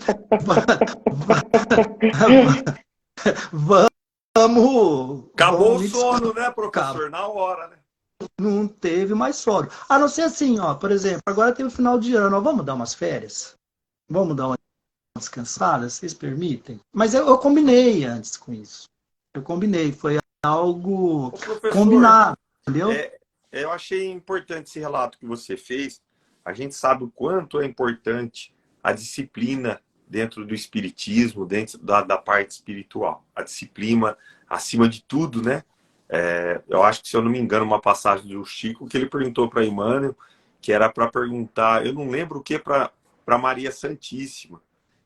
[SPEAKER 1] Acabou o sono, né, professor? Na hora, né?
[SPEAKER 2] Não teve mais sono. A não ser assim, ó, por exemplo, agora tem o final de ano, ó, vamos dar umas férias? Vamos dar uma descansada? Vocês permitem? Mas eu combinei antes com isso. Eu combinei, foi algo combinado, entendeu?
[SPEAKER 1] Eu achei importante esse relato que você fez. A gente sabe o quanto é importante a disciplina dentro do espiritismo, dentro da parte espiritual. A disciplina, acima de tudo, né? Eu acho que, se eu não me engano, uma passagem do Chico, que ele perguntou para Emmanuel, que era para perguntar, eu não lembro o que, para Maria Santíssima.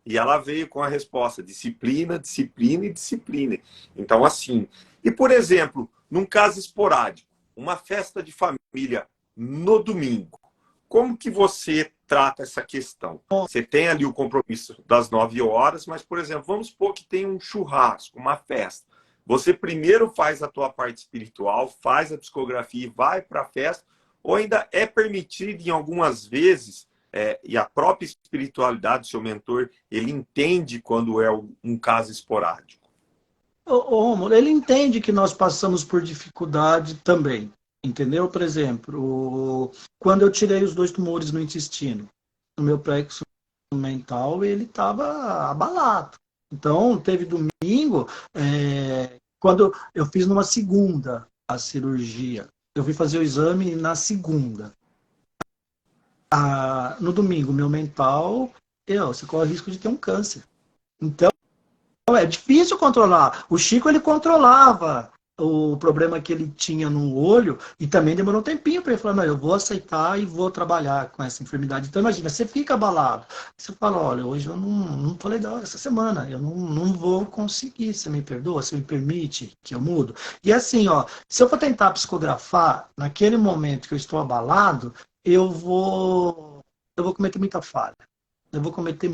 [SPEAKER 1] E ela veio com a resposta: disciplina, disciplina e disciplina. Então, assim, e por exemplo, num caso esporádico, uma festa de família no domingo, como que você trata essa questão? Você tem ali o compromisso das 9 horas, mas, por exemplo, vamos supor que tem um churrasco, uma festa. Você primeiro faz a tua parte espiritual, faz a psicografia e vai para a festa, ou ainda é permitido em algumas vezes, e a própria espiritualidade do seu mentor, ele entende quando é um caso esporádico?
[SPEAKER 2] Romulo, ele entende que nós passamos por dificuldade também, entendeu? Por exemplo, quando eu tirei os 2 tumores no intestino, no meu plexo mental, ele estava abalado. Então, teve domingo, quando eu fiz numa segunda a cirurgia, eu fui fazer o exame na segunda. No domingo, meu mental, você corre o risco de ter um câncer. Então, é difícil controlar. O Chico, ele controlava o problema que ele tinha no olho e também demorou um tempinho para ele falar: não, eu vou aceitar e vou trabalhar com essa enfermidade. Então, imagina, você fica abalado. Você fala: olha, hoje eu não tô legal essa semana, eu não vou conseguir. Você me perdoa? Você me permite que eu mudo? E assim, se eu for tentar psicografar naquele momento que eu estou abalado, eu vou cometer muita falha. Eu vou cometer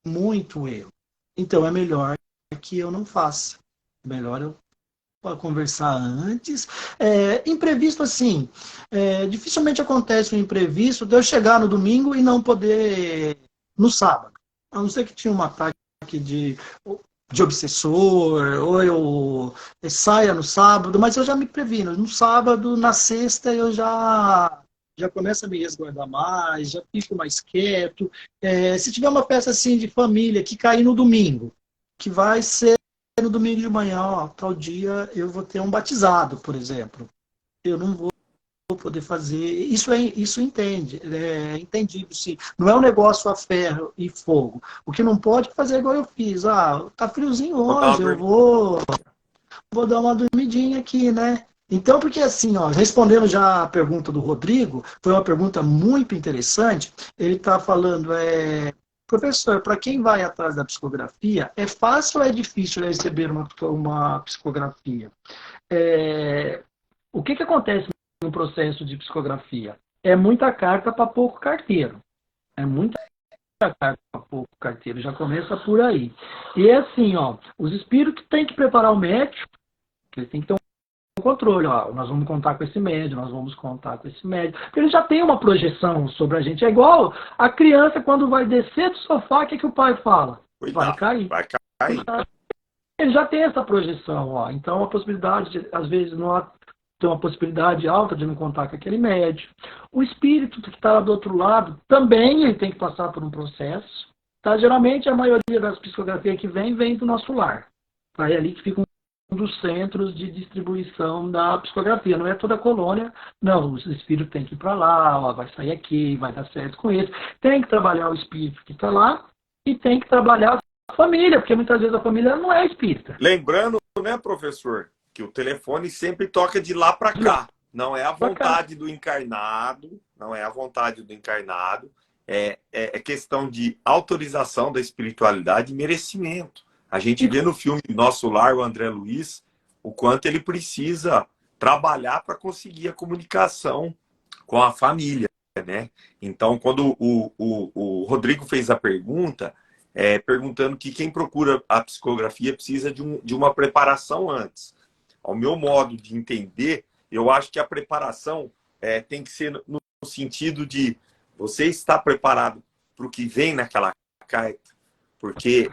[SPEAKER 2] muito erro. Então, é melhor que eu não faça. Melhor eu conversar antes. Imprevisto, assim, dificilmente acontece um imprevisto de eu chegar no domingo e não poder no sábado. A não ser que tinha um ataque de obsessor, ou eu saia no sábado, mas eu já me previno. No sábado, na sexta, eu já começo a me resguardar mais, já fico mais quieto. Se tiver uma festa assim de família que cair no domingo, que vai ser no domingo de manhã, tal dia eu vou ter um batizado, por exemplo. Eu não vou poder fazer. Isso entende. É entendível, sim. Não é um negócio a ferro e fogo. O que não pode fazer é igual eu fiz. Tá friozinho hoje, eu vou dar uma dormidinha aqui, né? Então, porque assim, respondendo já a pergunta do Rodrigo, foi uma pergunta muito interessante. Ele está falando, professor, para quem vai atrás da psicografia, é fácil ou é difícil receber uma psicografia? O que acontece no processo de psicografia? É muita carta para pouco carteiro. É muita carta para pouco carteiro. Já começa por aí. E assim, os espíritos têm que preparar o médico, eles têm que ter um controle. Nós vamos contar com esse médico, nós vamos contar com esse médico. Porque ele já tem uma projeção sobre a gente. É igual a criança, quando vai descer do sofá, o que o pai fala? Vai cair.
[SPEAKER 1] Vai cair.
[SPEAKER 2] Ele já tem essa projeção. Então, a possibilidade, às vezes, não tem uma possibilidade alta de não contar com aquele médico. O espírito que está lá do outro lado, também ele tem que passar por um processo. Tá? Geralmente, a maioria das psicografias que vem do nosso lar. É ali que fica um dos centros de distribuição da psicografia. Não é toda a colônia, não. Os espíritos têm que ir para lá, vai sair aqui, vai dar certo com isso. Tem que trabalhar o espírito que está lá e tem que trabalhar a família, porque muitas vezes a família não é espírita.
[SPEAKER 1] Lembrando, né, professor, que o telefone sempre toca de lá para cá. Não é a vontade do encarnado, não é a vontade do encarnado. É questão de autorização da espiritualidade e merecimento. A gente vê no filme Nosso Lar, o André Luiz, o quanto ele precisa trabalhar para conseguir a comunicação com a família, né? Então, quando o Rodrigo fez a pergunta, perguntando que quem procura a psicografia precisa de uma preparação antes. Ao meu modo de entender, eu acho que a preparação tem que ser no sentido de você estar preparado para o que vem naquela carta, porque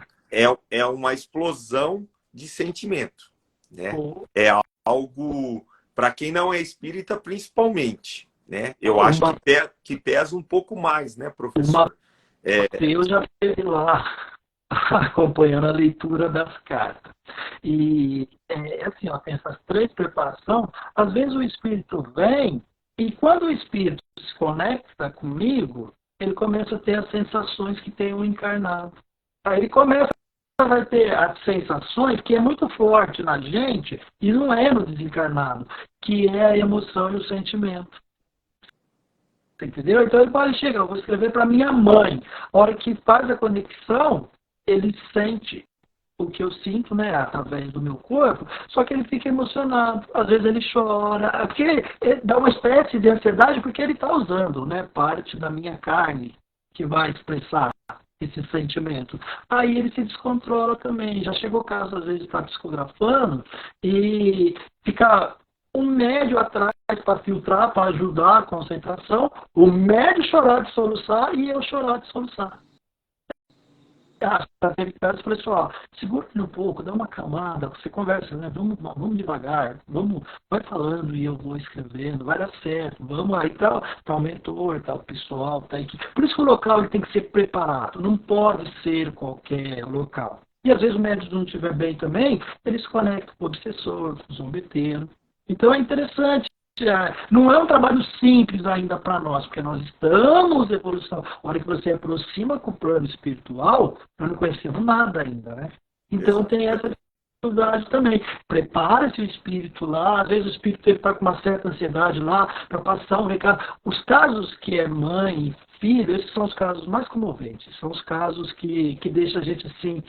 [SPEAKER 1] é uma explosão de sentimento, né? É algo, para quem não é espírita, principalmente, né? Eu acho que pesa um pouco mais, né, professor?
[SPEAKER 2] Eu já esteve lá acompanhando a leitura das cartas. E assim, tem essas 3 preparações. Às vezes o espírito vem e quando o espírito se conecta comigo, ele começa a ter as sensações que tem o encarnado. Aí ele começa vai ter as sensações que é muito forte na gente e não é no desencarnado, que é a emoção e o sentimento. Entendeu? Então ele pode chegar, eu vou escrever para minha mãe. A hora que faz a conexão, ele sente o que eu sinto, né, através do meu corpo, só que ele fica emocionado, às vezes ele chora, porque dá uma espécie de ansiedade, porque ele está usando, né, parte da minha carne que vai expressar esse sentimento. Aí ele se descontrola também. Já chegou o caso, às vezes, de estar psicografando e ficar um médio atrás para filtrar, para ajudar a concentração, o médio chorar de soluçar e eu chorar de soluçar. Teve casos, eu falei assim, ó, segura um pouco, dá uma camada, você conversa, né? Vamos devagar, vai falando e eu vou escrevendo, vai dar certo, vamos aí, tá o mentor, tá o pessoal, tá aí. Por isso que o local ele tem que ser preparado, não pode ser qualquer local. E às vezes o médico não estiver bem também, ele se conecta com o obsessor, com o zombeteiro. Então é interessante. Não é um trabalho simples ainda para nós, porque nós estamos em evolução. A hora que você aproxima com o plano espiritual, nós não conhecemos nada ainda, né? Então tem essa dificuldade também. Prepara-se o espírito lá, às vezes o espírito está com uma certa ansiedade lá para passar um recado. Os casos que é mãe e filho, esses são os casos mais comoventes, são os casos que deixam a gente assim,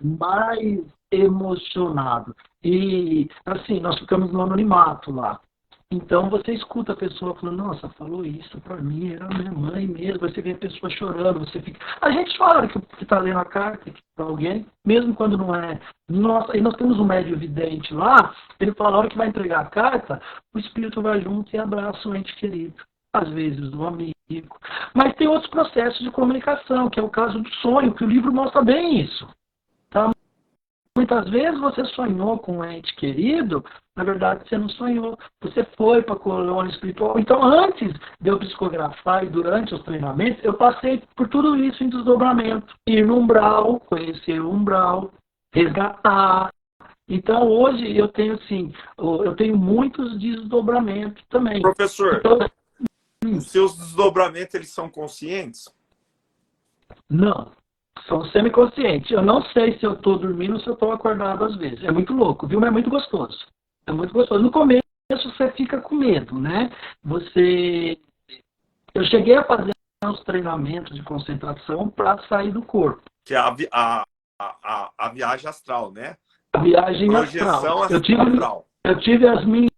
[SPEAKER 2] mais emocionado. E assim, nós ficamos no anonimato lá. Então você escuta a pessoa falando, nossa, falou isso para mim, era minha mãe mesmo, você vê a pessoa chorando, você fica. A gente chora que está lendo a carta para alguém, mesmo quando não é. Nossa, e nós temos um médio vidente lá, ele fala, a hora que vai entregar a carta, o espírito vai junto e abraça o ente querido. Às vezes do amigo. Mas tem outros processos de comunicação, que é o caso do sonho, que o livro mostra bem isso. Tá? Muitas vezes você sonhou com um ente querido, na verdade você não sonhou. Você foi para a colônia espiritual. Então, antes de eu psicografar e durante os treinamentos, eu passei por tudo isso em desdobramento. Ir no umbral, conhecer o umbral, resgatar. Então, hoje eu tenho, assim, eu tenho muitos desdobramentos também.
[SPEAKER 1] Professor,
[SPEAKER 2] então,
[SPEAKER 1] os seus desdobramentos, eles são conscientes?
[SPEAKER 2] Não. São semiconscientes. Eu não sei se eu estou dormindo ou se eu estou acordado às vezes. É muito louco, viu? Mas é muito gostoso. É muito gostoso. No começo você fica com medo, né? Eu cheguei a fazer uns treinamentos de concentração para sair do corpo.
[SPEAKER 1] Que é a viagem astral, né?
[SPEAKER 2] A viagem
[SPEAKER 1] projeção
[SPEAKER 2] astral.
[SPEAKER 1] astral.
[SPEAKER 2] Eu tive as minhas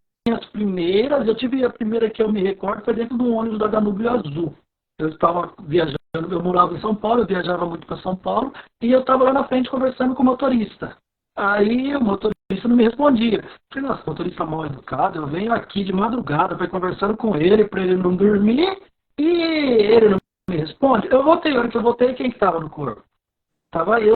[SPEAKER 2] primeiras. Eu tive a primeira que eu me recordo foi dentro de um ônibus da Danúbio Azul. Eu estava viajando, eu morava em São Paulo, eu viajava muito para São Paulo, e eu estava lá na frente conversando com o motorista. Aí o motorista não me respondia. Eu falei, nossa, motorista mal educado, eu venho aqui de madrugada para ir conversando com ele, para ele não dormir, e ele não me responde. A hora que eu voltei, quem estava no corpo? Estava eu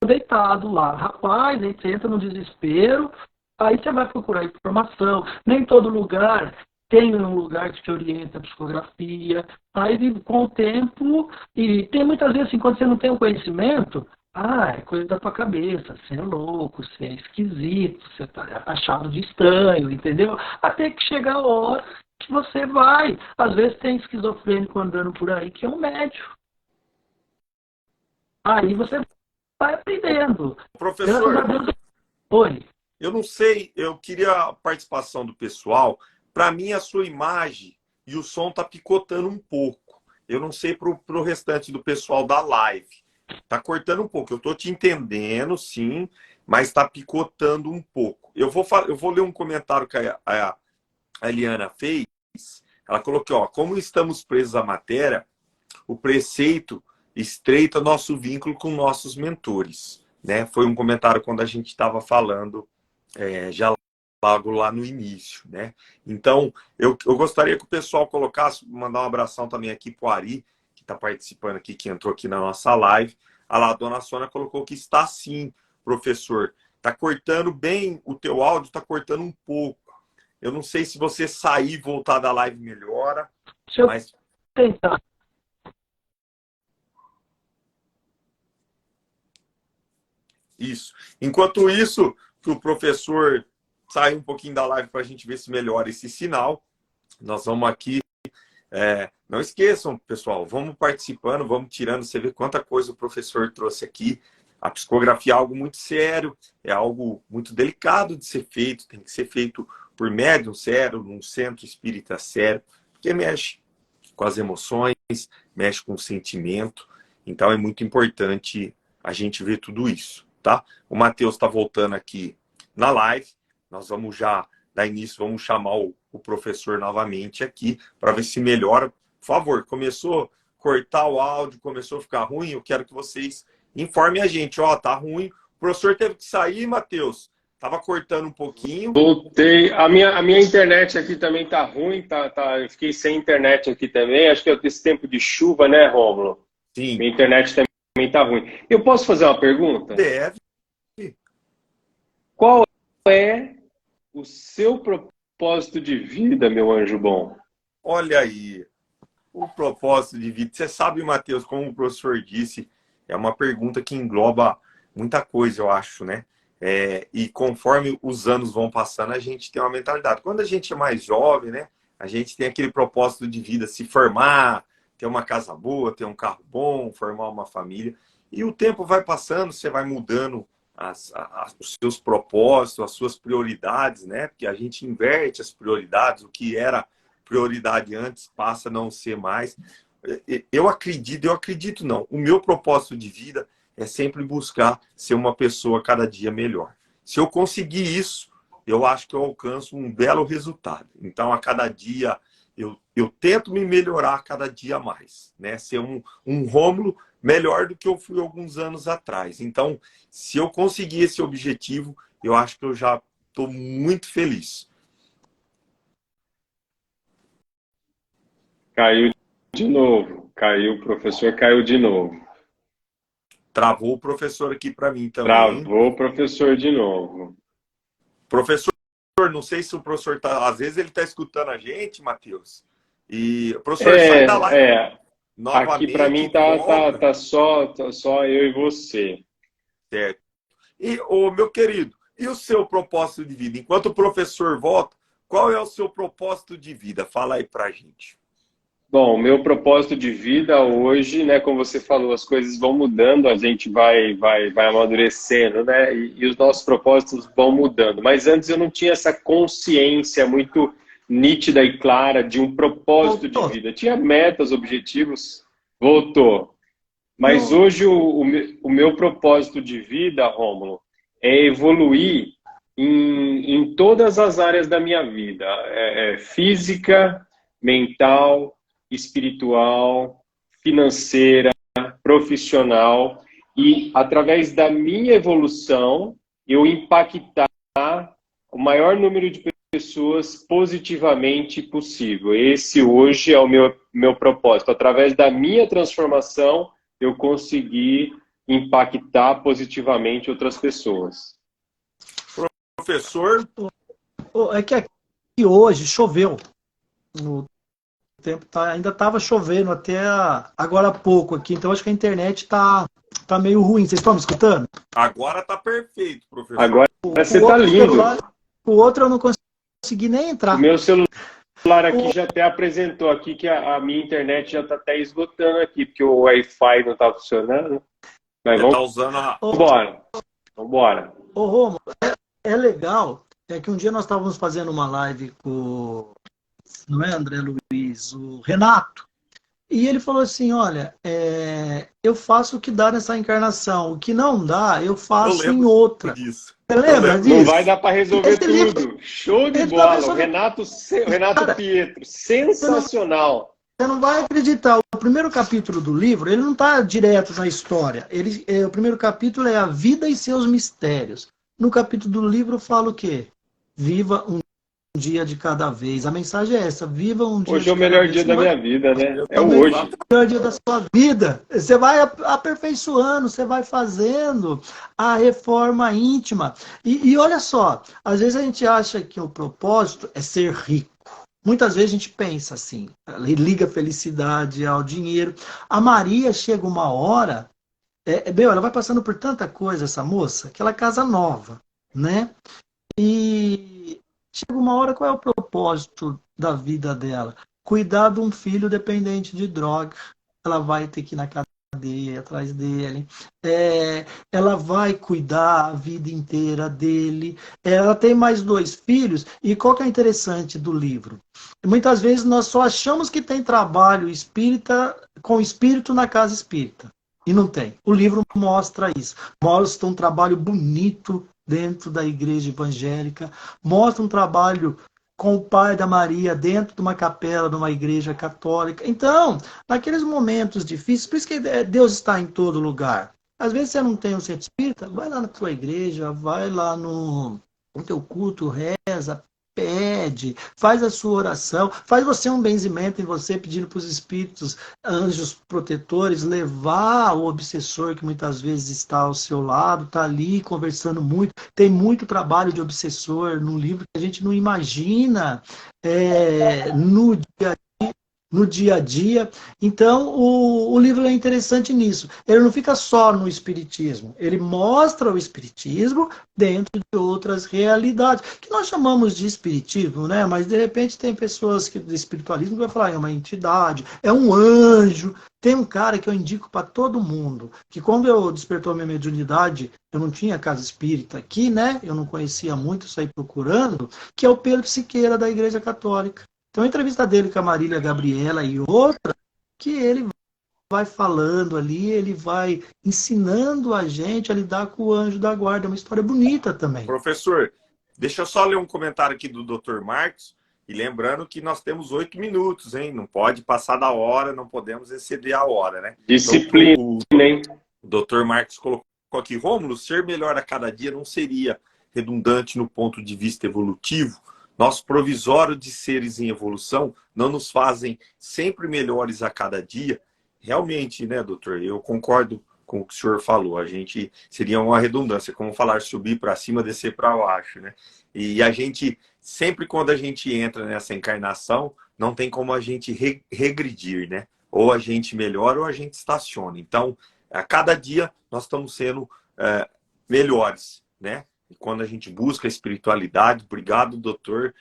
[SPEAKER 2] deitado lá. Rapaz, aí você entra no desespero, aí você vai procurar informação. Nem todo lugar tem um lugar que te orienta a psicografia, aí com o tempo, e tem muitas vezes assim, quando você não tem o conhecimento, é coisa da tua cabeça, você é louco, você é esquisito, você tá achado de estranho, entendeu? Até que chega a hora que você vai. Às vezes tem esquizofrênico andando por aí, que é um médio. Aí você vai aprendendo.
[SPEAKER 1] Professor,
[SPEAKER 2] Oi.
[SPEAKER 1] Eu não sei, eu queria a participação do pessoal. Para mim, a sua imagem e o som tá picotando um pouco. Eu não sei pro restante do pessoal da live. Tá cortando um pouco. Eu tô te entendendo, sim, mas tá picotando um pouco. Eu vou ler um comentário que a Eliana fez. Ela colocou, ó, como estamos presos à matéria, o preceito estreita nosso vínculo com nossos mentores. Né? Foi um comentário quando a gente estava falando já logo lá no início, né? Então, eu gostaria que o pessoal colocasse, mandar um abração também aqui para o Ari, que está participando aqui, que entrou aqui na nossa live. A dona Sônia colocou que está sim, professor. Está cortando bem, o teu áudio está cortando um pouco. Eu não sei se você sair e voltar da live melhora.
[SPEAKER 2] Deixa eu tentar.
[SPEAKER 1] Isso. Enquanto isso, que o professor sai um pouquinho da live para a gente ver se melhora esse sinal. Nós vamos aqui. Não esqueçam, pessoal, vamos participando, vamos tirando. Você vê quanta coisa o professor trouxe aqui. A psicografia é algo muito sério, é algo muito delicado de ser feito, tem que ser feito por médium sério, num centro espírita sério, porque mexe com as emoções, mexe com o sentimento. Então é muito importante a gente ver tudo isso, tá? O Matheus está voltando aqui na live. Nós vamos já dar início, vamos chamar o professor novamente aqui para ver se melhora. Por favor, começou a cortar o áudio, começou a ficar ruim, eu quero que vocês informem a gente. Ó, tá ruim. O professor teve que sair, Matheus. Tava cortando um pouquinho.
[SPEAKER 3] Voltei. A minha internet aqui também tá ruim, eu fiquei sem internet aqui também. Acho que é esse tempo de chuva, né, Rômulo?
[SPEAKER 1] Sim.
[SPEAKER 3] Minha internet também tá ruim. Eu posso fazer uma pergunta?
[SPEAKER 1] Deve.
[SPEAKER 3] Qual é o seu propósito de vida, meu anjo bom?
[SPEAKER 1] Olha aí, o propósito de vida. Você sabe, Matheus, como o professor disse, é uma pergunta que engloba muita coisa, eu acho, né? E conforme os anos vão passando, a gente tem uma mentalidade. Quando a gente é mais jovem, né? A gente tem aquele propósito de vida, se formar, ter uma casa boa, ter um carro bom, formar uma família. E o tempo vai passando, você vai mudando os seus propósitos, as suas prioridades, né? Porque a gente inverte as prioridades, o que era prioridade antes passa a não ser mais. Eu acredito não. O meu propósito de vida é sempre buscar ser uma pessoa cada dia melhor. Se eu conseguir isso, eu acho que eu alcanço um belo resultado. Então, a cada dia, eu tento me melhorar a cada dia mais, né? Ser um Rômulo melhor do que eu fui alguns anos atrás. Então, se eu conseguir esse objetivo, eu acho que eu já estou muito feliz.
[SPEAKER 3] Caiu de novo. Caiu, o professor caiu de novo.
[SPEAKER 1] Travou o professor aqui para mim também.
[SPEAKER 3] Travou o professor de novo.
[SPEAKER 1] Professor, não sei se o professor tá... Às vezes ele está escutando a gente, Matheus. E o professor sai da live.
[SPEAKER 3] Novamente, aqui para mim tá só eu e você.
[SPEAKER 1] Certo. E, meu querido, e o seu propósito de vida? Enquanto o professor volta, qual é o seu propósito de vida? Fala aí pra gente.
[SPEAKER 3] Bom, meu propósito de vida hoje, né, como você falou, as coisas vão mudando, a gente vai amadurecendo, né, e os nossos propósitos vão mudando. Mas antes eu não tinha essa consciência muito nítida e clara de um propósito de vida. Tinha metas, objetivos, voltou. Mas hoje o meu propósito de vida, Rômulo, é evoluir em todas as áreas da minha vida. Física, mental, espiritual, financeira, profissional. E através da minha evolução, eu impactar o maior número de pessoas positivamente possível. Esse hoje é o meu propósito. Através da minha transformação, eu consegui impactar positivamente outras pessoas.
[SPEAKER 1] Professor?
[SPEAKER 2] É que aqui hoje choveu. No tempo ainda estava chovendo até agora há pouco aqui, então acho que a internet tá meio ruim. Vocês estão me escutando?
[SPEAKER 1] Agora tá perfeito, professor.
[SPEAKER 3] Agora você tá lindo.
[SPEAKER 2] O outro eu não consegui nem entrar.
[SPEAKER 3] O meu celular aqui já até apresentou aqui que a minha internet já está até esgotando aqui, porque o Wi-Fi não está funcionando. Mas vamos...
[SPEAKER 1] tá usando a...
[SPEAKER 3] Vambora.
[SPEAKER 2] Ô, Romo, é legal. É que um dia nós estávamos fazendo uma live com, não é André Luiz, o Renato. E ele falou assim, olha, eu faço o que dá nessa encarnação. O que não dá, eu faço em outra.
[SPEAKER 1] Disso.
[SPEAKER 2] Você lembra disso?
[SPEAKER 3] Não vai dar para resolver tudo. Show de bola. O Renato Pietro, sensacional.
[SPEAKER 2] Você não vai acreditar. O primeiro capítulo do livro, ele não está direto na história. O primeiro capítulo é a vida e seus mistérios. No capítulo do livro fala o quê? Viva um dia de cada vez. A mensagem é essa, viva um dia
[SPEAKER 3] hoje
[SPEAKER 2] de cada vez.
[SPEAKER 3] Hoje é o melhor dia da minha vida, né? É o hoje.
[SPEAKER 2] O melhor dia da sua vida. Você vai aperfeiçoando, você vai fazendo a reforma íntima. E olha só, às vezes a gente acha que o propósito é ser rico. Muitas vezes a gente pensa assim, liga a felicidade ao dinheiro. A Maria chega uma hora, ela vai passando por tanta coisa, essa moça, que ela casa nova, né? E chega uma hora, qual é o propósito da vida dela? Cuidar de um filho dependente de droga. Ela vai ter que ir na atrás dele. Ela vai cuidar a vida inteira dele. Ela tem mais 2 filhos. E qual que é o interessante do livro? Muitas vezes nós só achamos que tem trabalho espírita com espírito na casa espírita. E não tem. O livro mostra isso. Mostra um trabalho bonito dentro da igreja evangélica. Mostra um trabalho com o pai da Maria dentro de uma capela, de uma igreja católica. Então, naqueles momentos difíceis, por isso que Deus está em todo lugar. Às vezes você não tem um centro espírita, vai lá na tua igreja, vai lá no teu culto, reza, pede, faz a sua oração, faz você um benzimento em você, pedindo para os espíritos, anjos protetores, levar o obsessor que muitas vezes está ao seu lado, está ali conversando muito, tem muito trabalho de obsessor no livro que a gente não imagina no dia a dia. Então, o livro é interessante nisso. Ele não fica só no espiritismo. Ele mostra o espiritismo dentro de outras realidades, que nós chamamos de espiritismo, né? Mas, de repente, tem pessoas que do espiritualismo que vai falar, é uma entidade, é um anjo. Tem um cara que eu indico para todo mundo, que quando eu despertou minha mediunidade, eu não tinha casa espírita aqui, né? Eu não conhecia muito, saí procurando, que é o Pedro Siqueira, da Igreja Católica. Tem uma entrevista dele com a Marília Gabriela e outra, que ele vai falando ali, ele vai ensinando a gente a lidar com o anjo da guarda. É uma história bonita também.
[SPEAKER 1] Professor, deixa eu só ler um comentário aqui do Dr. Marcos, e lembrando que nós temos 8 minutos, hein? Não pode passar da hora, não podemos exceder a hora, né?
[SPEAKER 3] Disciplina,
[SPEAKER 1] então,
[SPEAKER 3] hein?
[SPEAKER 1] O Dr. Marcos colocou aqui, Rômulo, ser melhor a cada dia não seria redundante no ponto de vista evolutivo? Nosso provisório de seres em evolução não nos fazem sempre melhores a cada dia? Realmente, né, doutor? Eu concordo com o que o senhor falou. A gente seria uma redundância, como falar subir para cima, descer para baixo, né? E a gente, sempre quando a gente entra nessa encarnação, não tem como a gente regredir, né? Ou a gente melhora ou a gente estaciona. Então, a cada dia nós estamos sendo melhores, né? E quando a gente busca a espiritualidade, obrigado, doutor,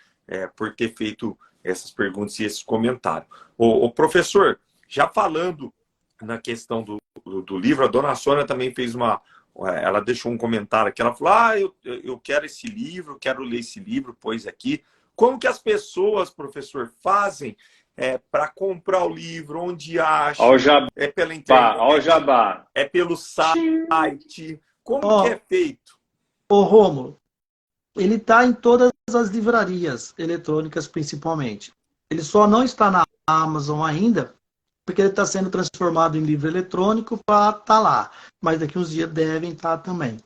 [SPEAKER 1] por ter feito essas perguntas e esses comentários. O professor, já falando na questão do livro, a dona Sônia também fez ela deixou um comentário aqui, ela falou, eu quero esse livro, quero ler esse livro, pôs aqui. Como que as pessoas, professor, fazem para comprar o livro, onde acha? É pela internet?
[SPEAKER 3] Ao jabá.
[SPEAKER 1] É pelo site? Como que é feito?
[SPEAKER 2] Ô, Rômulo, ele está em todas as livrarias eletrônicas, principalmente. Ele só não está na Amazon ainda, porque ele está sendo transformado em livro eletrônico para estar lá. Mas daqui uns dias devem estar também.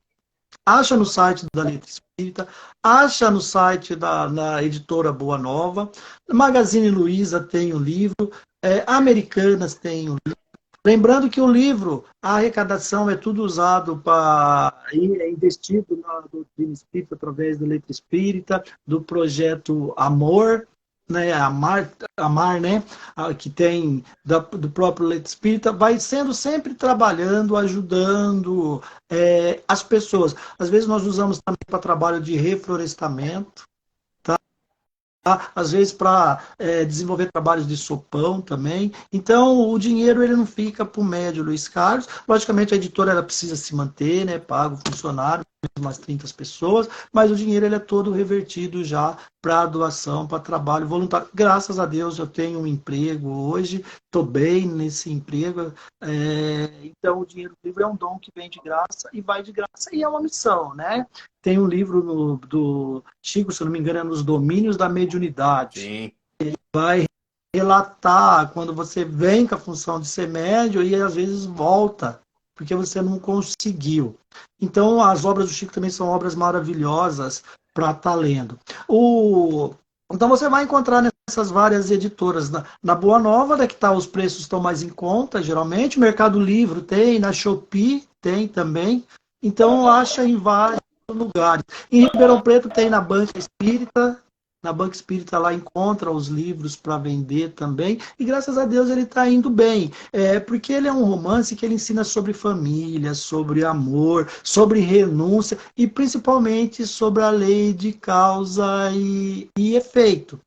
[SPEAKER 2] Acha no site da Letra Espírita, acha no site da editora Boa Nova, Magazine Luiza tem o livro, Americanas tem o livro. Lembrando que o livro, a arrecadação é tudo usado é investido na doutrina espírita através da Letra Espírita, do projeto Amor, né, Amar, né, que tem do próprio Letra Espírita, vai sendo sempre trabalhando, ajudando as pessoas. Às vezes nós usamos também para trabalho de reflorestamento, às vezes para desenvolver trabalhos de sopão também. Então, o dinheiro ele não fica para o médio Luiz Carlos. Logicamente, a editora ela precisa se manter, né, paga o funcionário, umas 30 pessoas, mas o dinheiro ele é todo revertido já para doação, para trabalho voluntário. Graças a Deus, eu tenho um emprego hoje, estou bem nesse emprego. Então, o dinheiro do livro é um dom que vem de graça e vai de graça, e é uma missão, né? Tem um livro do Chico, se eu não me engano, é Nos Domínios da Mediunidade.
[SPEAKER 1] Sim.
[SPEAKER 2] Ele vai relatar quando você vem com a função de ser médium e às vezes volta, porque você não conseguiu. Então, as obras do Chico também são obras maravilhosas para estar lendo. Então, você vai encontrar nessas várias editoras. Na Boa Nova, né, que os preços estão mais em conta, geralmente. Mercado Livre tem, na Shopee tem também. Então, acha em vários lugares. Em Ribeirão Preto tem na Banca Espírita. Na Banca Espírita lá encontra os livros para vender também. E graças a Deus ele está indo bem. Porque ele é um romance que ele ensina sobre família, sobre amor, sobre renúncia e principalmente sobre a lei de causa e efeito.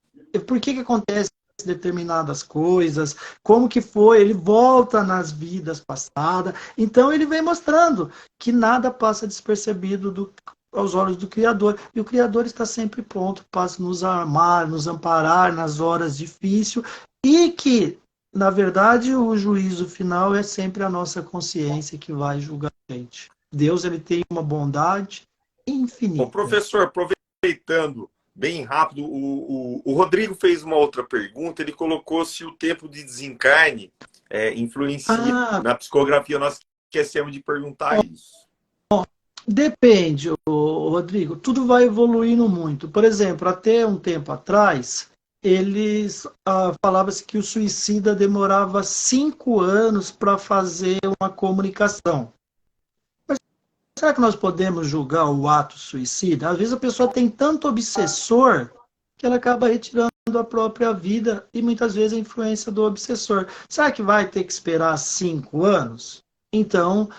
[SPEAKER 2] Por que acontece determinadas coisas, como que foi, ele volta nas vidas passadas. Então ele vem mostrando que nada passa despercebido aos olhos do Criador. E o Criador está sempre pronto para nos armar, nos amparar nas horas difíceis, e que, na verdade, o juízo final é sempre a nossa consciência que vai julgar a gente. Deus, ele tem uma bondade infinita.
[SPEAKER 1] Bom, professor, aproveitando bem rápido, o Rodrigo fez uma outra pergunta, ele colocou se o tempo de desencarne influencia na psicografia. Nós esquecemos de perguntar isso.
[SPEAKER 2] Depende, Rodrigo, tudo vai evoluindo muito. Por exemplo, até um tempo atrás, eles falavam-se que o suicida demorava 5 anos para fazer uma comunicação. Será que nós podemos julgar o ato suicida? Às vezes a pessoa tem tanto obsessor que ela acaba retirando a própria vida e muitas vezes a influência do obsessor. Será que vai ter que esperar 5 anos? Então,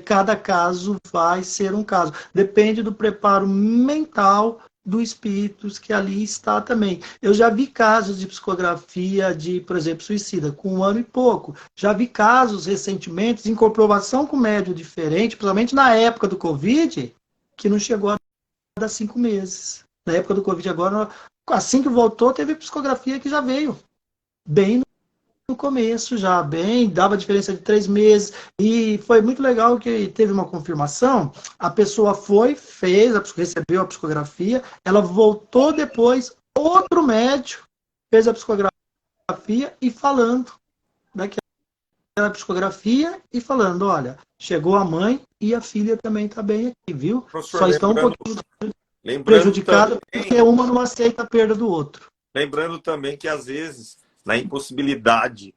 [SPEAKER 2] cada caso vai ser um caso. Depende do preparo mental do espírito que ali está também. Eu já vi casos de psicografia de, por exemplo, suicida, com 1 ano e pouco. Já vi casos recentemente em comprovação com médio diferente, principalmente na época do Covid, que não chegou a dar 5 meses. Na época do Covid agora, assim que voltou, teve psicografia que já veio bem no começo, já bem, dava diferença de 3 meses, e foi muito legal que teve uma confirmação, a pessoa recebeu a psicografia, ela voltou depois, outro médico fez a psicografia e falando daquela psicografia e falando, olha, chegou a mãe e a filha também está bem aqui, viu?
[SPEAKER 1] Professor,
[SPEAKER 2] só estão um pouquinho prejudicadas porque uma não aceita a perda do outro.
[SPEAKER 1] Lembrando também que às vezes na impossibilidade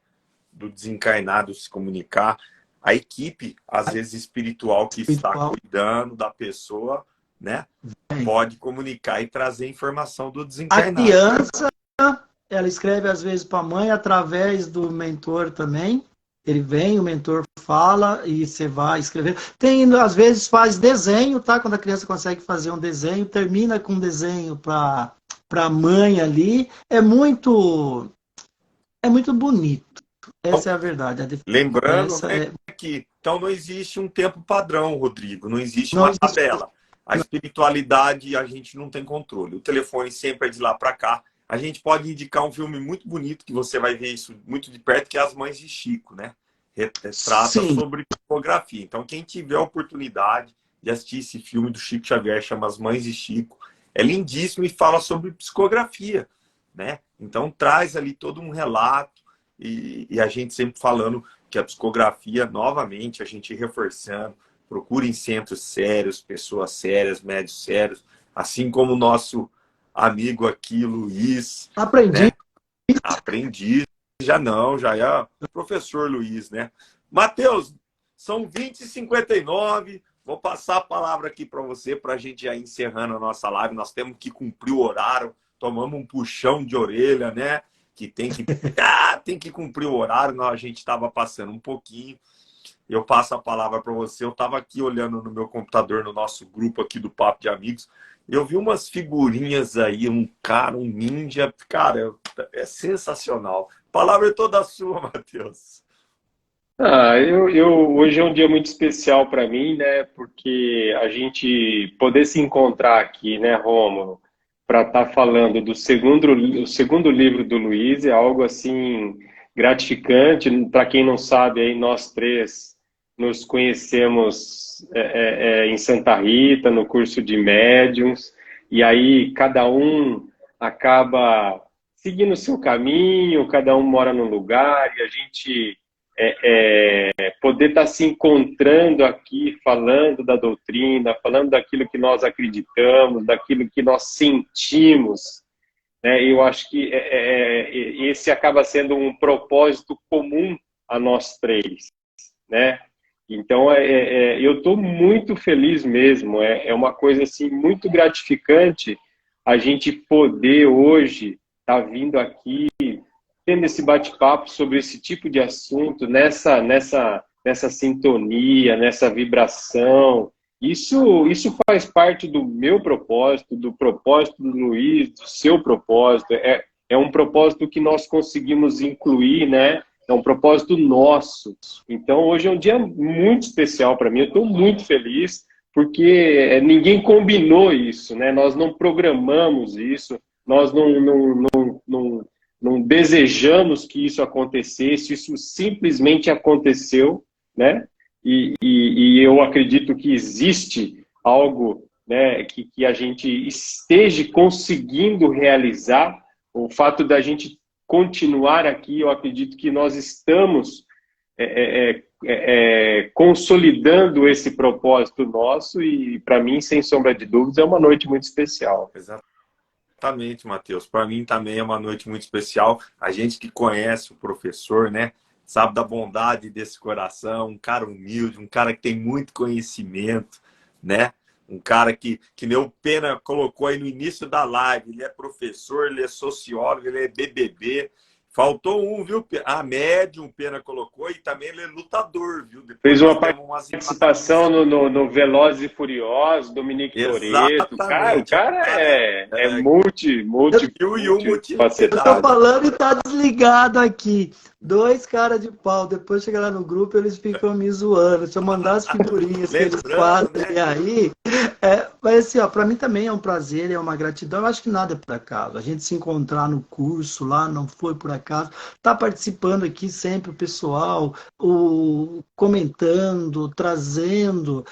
[SPEAKER 1] do desencarnado se comunicar, a equipe, às vezes espiritual, que está cuidando da pessoa, né, pode comunicar e trazer informação do desencarnado.
[SPEAKER 2] A criança, ela escreve às vezes para a mãe através do mentor também. Ele vem, o mentor fala e você vai escrever. Às vezes faz desenho, tá? Quando a criança consegue fazer um desenho, termina com um desenho para a mãe ali. É muito bonito. Essa é a verdade.
[SPEAKER 1] Lembrando que então não existe um tempo padrão, Rodrigo. Não existe uma tabela. A espiritualidade a gente não tem controle. O telefone sempre é de lá para cá. A gente pode indicar um filme muito bonito, que você vai ver isso muito de perto, que é As Mães de Chico, né? Retrata sobre psicografia. Então, quem tiver a oportunidade de assistir esse filme do Chico Xavier, chama As Mães de Chico, é lindíssimo e fala sobre psicografia, né? Então, traz ali todo um relato e a gente sempre falando que a psicografia, novamente, a gente reforçando, procurem centros sérios, pessoas sérias, médios sérios, assim como o nosso amigo aqui, Luiz.
[SPEAKER 2] Aprendi.
[SPEAKER 1] Né? Aprendi. Já é o professor Luiz, né? Matheus, são 20h59. Vou passar a palavra aqui para você, para a gente já ir encerrando a nossa live. Nós temos que cumprir o horário. Tomamos um puxão de orelha, né? Que tem que cumprir o horário. A gente estava passando um pouquinho. Eu passo a palavra para você. Eu estava aqui olhando no meu computador, no nosso grupo aqui do Papo de Amigos. Eu vi umas figurinhas aí, um ninja. Cara, é sensacional. A palavra é toda sua, Matheus.
[SPEAKER 3] Hoje é um dia muito especial para mim, né? Porque a gente poder se encontrar aqui, né, Rômulo, para estar falando do segundo livro do Luiz é algo assim gratificante. Para quem não sabe, aí nós três nos conhecemos em Santa Rita, no curso de médiuns, e aí cada um acaba seguindo o seu caminho, cada um mora num lugar, e a gente poder estar se encontrando aqui, falando da doutrina, falando daquilo que nós acreditamos, daquilo que nós sentimos, né? Eu acho que esse acaba sendo um propósito comum a nós três, né? Então, eu estou muito feliz mesmo, é uma coisa assim, muito gratificante a gente poder hoje estar vindo aqui, tendo esse bate-papo sobre esse tipo de assunto, nessa sintonia, nessa vibração. Isso faz parte do meu propósito, do propósito do Luiz, do seu propósito. é um propósito que nós conseguimos incluir, né? É um propósito nosso. Então, hoje é um dia muito especial para mim. Eu estou muito feliz, porque ninguém combinou isso, né? Nós não programamos isso, nós não desejamos que isso acontecesse, isso simplesmente aconteceu, né? E eu acredito que existe algo, né, que a gente esteja conseguindo realizar. O fato da gente continuar aqui, eu acredito que nós estamos consolidando esse propósito nosso e, para mim, sem sombra de dúvidas, é uma noite muito especial.
[SPEAKER 1] Exatamente, Matheus. Para mim também é uma noite muito especial. A gente que conhece o professor, né, sabe da bondade desse coração, um cara humilde, um cara que tem muito conhecimento, né? Um cara que nem o Pena colocou aí no início da live. Ele é professor, ele é sociólogo, ele é BBB. Faltou um, viu? A médium, o Pena colocou, e também ele é lutador, viu? Depois
[SPEAKER 3] fez uma
[SPEAKER 1] umas
[SPEAKER 3] participação no Velozes e Furiosos, Dominique Toretto. Cara, o cara é multi
[SPEAKER 2] Eu tô falando e tá desligado aqui. 2 caras de pau. Depois chega lá no grupo, eles ficam me zoando. Se eu mandar as figurinhas que eles fazem, né? Aí... mas assim, ó, pra mim também é um prazer, é uma gratidão. Eu acho que nada é por acaso. A gente se encontrar no curso lá não foi por acaso. Tá participando aqui sempre o pessoal, comentando, trazendo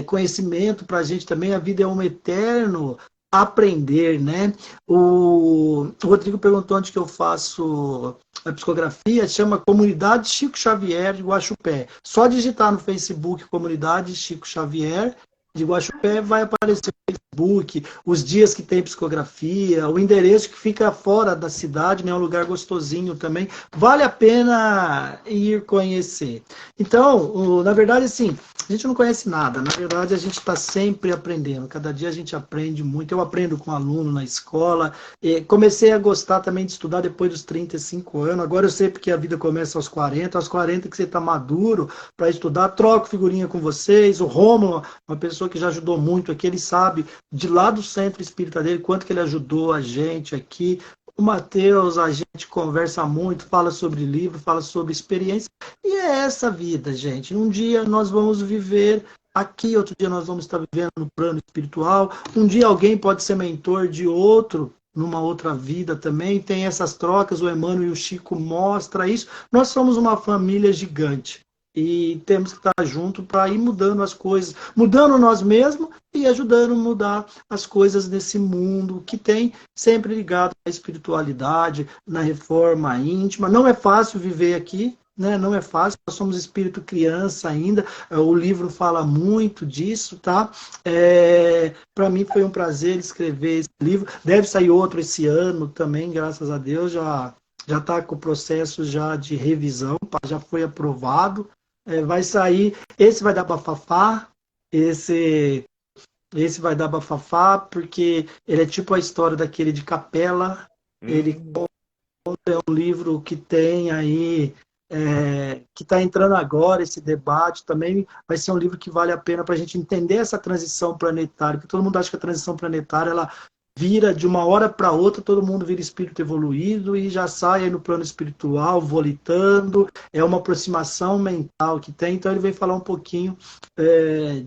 [SPEAKER 2] conhecimento pra gente também. A vida é um eterno aprender, né? O Rodrigo perguntou onde que eu faço a psicografia, chama Comunidade Chico Xavier de Guaxupé. Só digitar no Facebook Comunidade Chico Xavier de Guaxupé vai aparecer o Facebook, os dias que tem psicografia, o endereço que fica fora da cidade, né, um lugar gostosinho também. Vale a pena ir conhecer. Então, na verdade, assim, a gente não conhece nada. Na verdade, a gente está sempre aprendendo. Cada dia a gente aprende muito. Eu aprendo com aluno na escola. Comecei a gostar também de estudar depois dos 35 anos. Agora eu sei porque a vida começa aos 40. Aos 40 que você está maduro para estudar. Troco figurinha com vocês. O Rômulo, uma pessoa que já ajudou muito aqui, ele sabe, de lá do centro espírita dele, quanto que ele ajudou a gente aqui. O Matheus, a gente conversa muito, fala sobre livro, fala sobre experiência. E é essa vida, gente. Um dia nós vamos viver aqui, outro dia nós vamos estar vivendo no plano espiritual. Um dia alguém pode ser mentor de outro, numa outra vida também. Tem essas trocas, o Emmanuel e o Chico mostram isso. Nós somos uma família gigante. E temos que estar junto para ir mudando as coisas, mudando nós mesmos e ajudando a mudar as coisas nesse mundo que tem sempre ligado à espiritualidade, na reforma íntima. Não é fácil viver aqui, né? Não é fácil, nós somos espírito criança ainda, o livro fala muito disso, tá? Para mim foi um prazer escrever esse livro, deve sair outro esse ano também, graças a Deus, já está com o processo já de revisão, já foi aprovado. Vai sair, esse vai dar bafafá, esse vai dar bafafá, porque ele é tipo a história daquele de Capela, ele é um livro que tem aí, que está entrando agora, esse debate também, vai ser um livro que vale a pena para a gente entender essa transição planetária, porque todo mundo acha que a transição planetária, ela vira de uma hora para outra, todo mundo vira espírito evoluído e já sai aí no plano espiritual, volitando. É uma aproximação mental que tem, então ele vem falar um pouquinho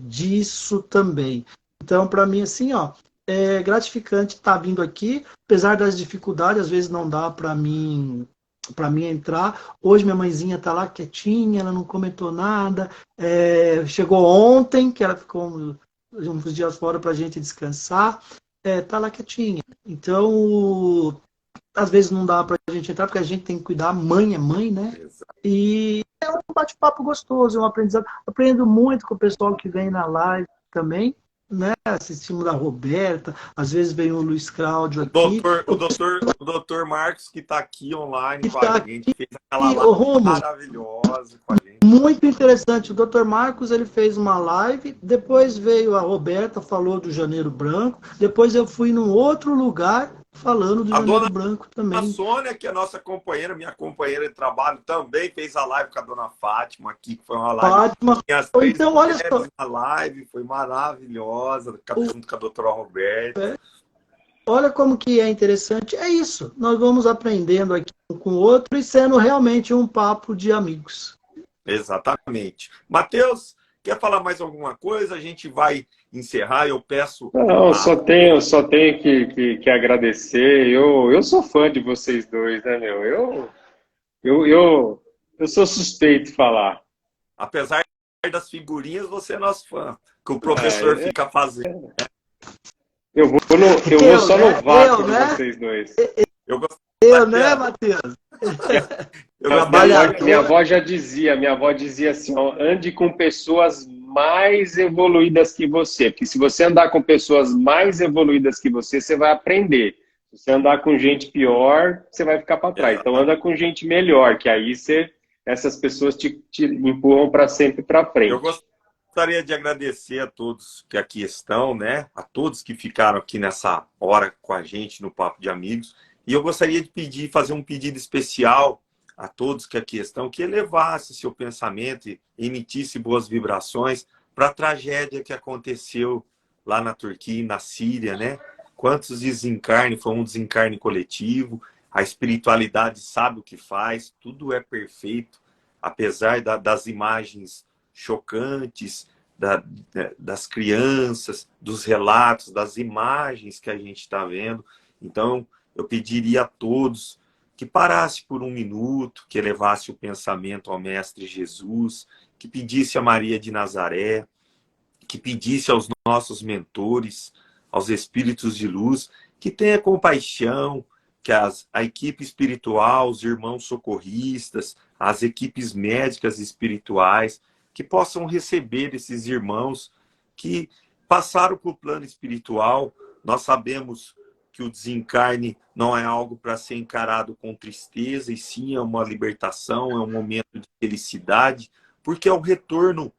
[SPEAKER 2] disso também. Então, para mim, assim, ó, é gratificante estar vindo aqui, apesar das dificuldades, às vezes não dá para mim entrar. Hoje minha mãezinha está lá quietinha, ela não comentou nada. Chegou ontem, que ela ficou uns dias fora para a gente descansar. Tá lá quietinha. Então, às vezes não dá pra gente entrar, porque a gente tem que cuidar, mãe é mãe, né? E é um bate-papo gostoso, é um aprendizado. Aprendo muito com o pessoal que vem na live também, né? Assistimos a Roberta, às vezes vem o Luiz Cláudio aqui.
[SPEAKER 1] O doutor Marcos, que está aqui online com a gente, fez aquela live maravilhosa com a gente.
[SPEAKER 2] Muito interessante. O Dr. Marcos, ele fez uma live, depois veio a Roberta, falou do Janeiro Branco, depois eu fui num outro lugar falando do Janeiro Branco também.
[SPEAKER 1] A Sônia, que é nossa companheira, minha companheira de trabalho, também fez a live com a dona Fátima aqui, que foi uma live.
[SPEAKER 2] Fátima. Então, olha só.
[SPEAKER 1] A live foi maravilhosa, junto com a doutora Roberta.
[SPEAKER 2] olha como que é interessante. É isso. Nós vamos aprendendo aqui um com o outro e sendo realmente um papo de amigos.
[SPEAKER 1] Exatamente. Matheus, quer falar mais alguma coisa? A gente vai encerrar. Eu peço.
[SPEAKER 3] Não, só tenho que agradecer. Eu sou fã de vocês dois, né, meu? Eu sou suspeito de falar.
[SPEAKER 1] Apesar das figurinhas, você é nosso fã. Que o professor fica fazendo.
[SPEAKER 3] Eu vou só
[SPEAKER 2] né?
[SPEAKER 3] no vácuo de
[SPEAKER 2] né?
[SPEAKER 3] vocês dois.
[SPEAKER 1] Eu
[SPEAKER 2] Eu, né, Matheus?
[SPEAKER 3] Minha avó já dizia, assim, ó, ande com pessoas mais evoluídas que você, porque se você andar com pessoas mais evoluídas que você vai aprender. Se você andar com gente pior, você vai ficar para trás. Então anda com gente melhor, que aí essas pessoas te empurram para sempre para frente.
[SPEAKER 1] Eu gostaria de agradecer a todos que aqui estão, né? A todos que ficaram aqui nessa hora com a gente no Papo de Amigos. E eu gostaria de fazer um pedido especial a todos que aqui estão, que elevasse seu pensamento e emitisse boas vibrações para a tragédia que aconteceu lá na Turquia e na Síria, né? Quantos desencarnes, foi um desencarne coletivo, a espiritualidade sabe o que faz, tudo é perfeito, apesar das imagens chocantes, das crianças, dos relatos, das imagens que a gente está vendo. Então, eu pediria a todos que parasse por um minuto, que elevasse o pensamento ao Mestre Jesus, que pedisse a Maria de Nazaré, que pedisse aos nossos mentores, aos espíritos de luz, que tenha compaixão, que a equipe espiritual, os irmãos socorristas, as equipes médicas espirituais, que possam receber esses irmãos que passaram para o plano espiritual. Nós sabemos que o desencarne não é algo para ser encarado com tristeza, e sim é uma libertação, é um momento de felicidade, porque é o retorno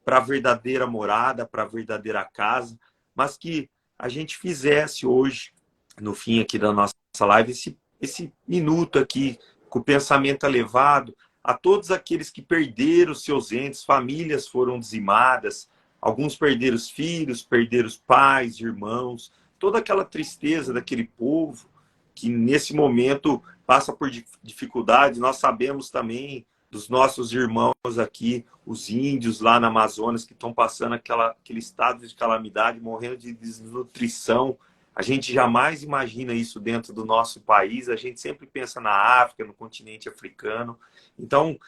[SPEAKER 1] para a verdadeira morada, para a verdadeira casa, mas que a gente fizesse hoje, no fim aqui da nossa live, esse minuto aqui, com o pensamento elevado, a todos aqueles que perderam seus entes, famílias foram dizimadas, alguns perderam os filhos, perderam os pais, irmãos, toda aquela tristeza daquele povo que nesse momento passa por dificuldade. Nós sabemos também dos nossos irmãos aqui, os índios lá na Amazonas, que estão passando aquele estado de calamidade, morrendo de desnutrição. A gente jamais imagina isso dentro do nosso país, a gente sempre pensa na África, no continente africano. Então,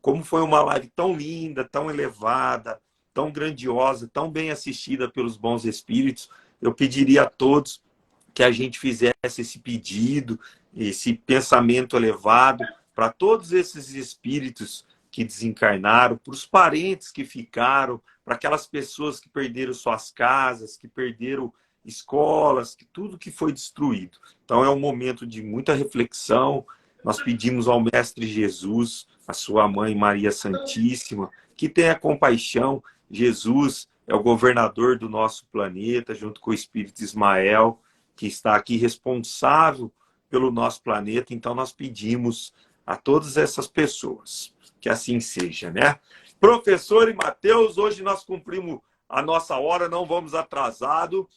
[SPEAKER 1] como foi uma live tão linda, tão elevada, tão grandiosa, tão bem assistida pelos bons espíritos, eu pediria a todos que a gente fizesse esse pedido, esse pensamento elevado para todos esses espíritos que desencarnaram, para os parentes que ficaram, para aquelas pessoas que perderam suas casas, que perderam escolas, que tudo que foi destruído. Então é um momento de muita reflexão. Nós pedimos ao Mestre Jesus, a sua mãe Maria Santíssima, que tenha compaixão. Jesus é o governador do nosso planeta, junto com o Espírito Ismael, que está aqui responsável pelo nosso planeta. Então nós pedimos a todas essas pessoas que assim seja, né? Professor e Matheus, hoje nós cumprimos a nossa hora, não vamos atrasado,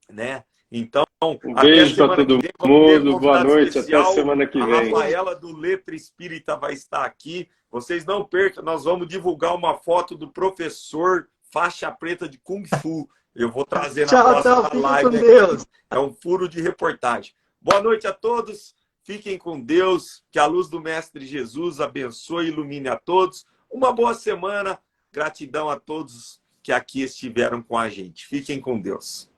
[SPEAKER 1] né? Então,
[SPEAKER 3] um beijo para todo mundo, boa noite,
[SPEAKER 1] especial.
[SPEAKER 3] até semana que vem.
[SPEAKER 1] A Rafaela do Letra Espírita vai estar aqui. Vocês não percam, nós vamos divulgar uma foto do professor faixa preta de Kung Fu. Eu vou trazer na próxima live aqui. É um furo de reportagem. Boa noite a todos. Fiquem com Deus. Que a luz do Mestre Jesus abençoe e ilumine a todos. Uma boa semana. Gratidão a todos que aqui estiveram com a gente. Fiquem com Deus.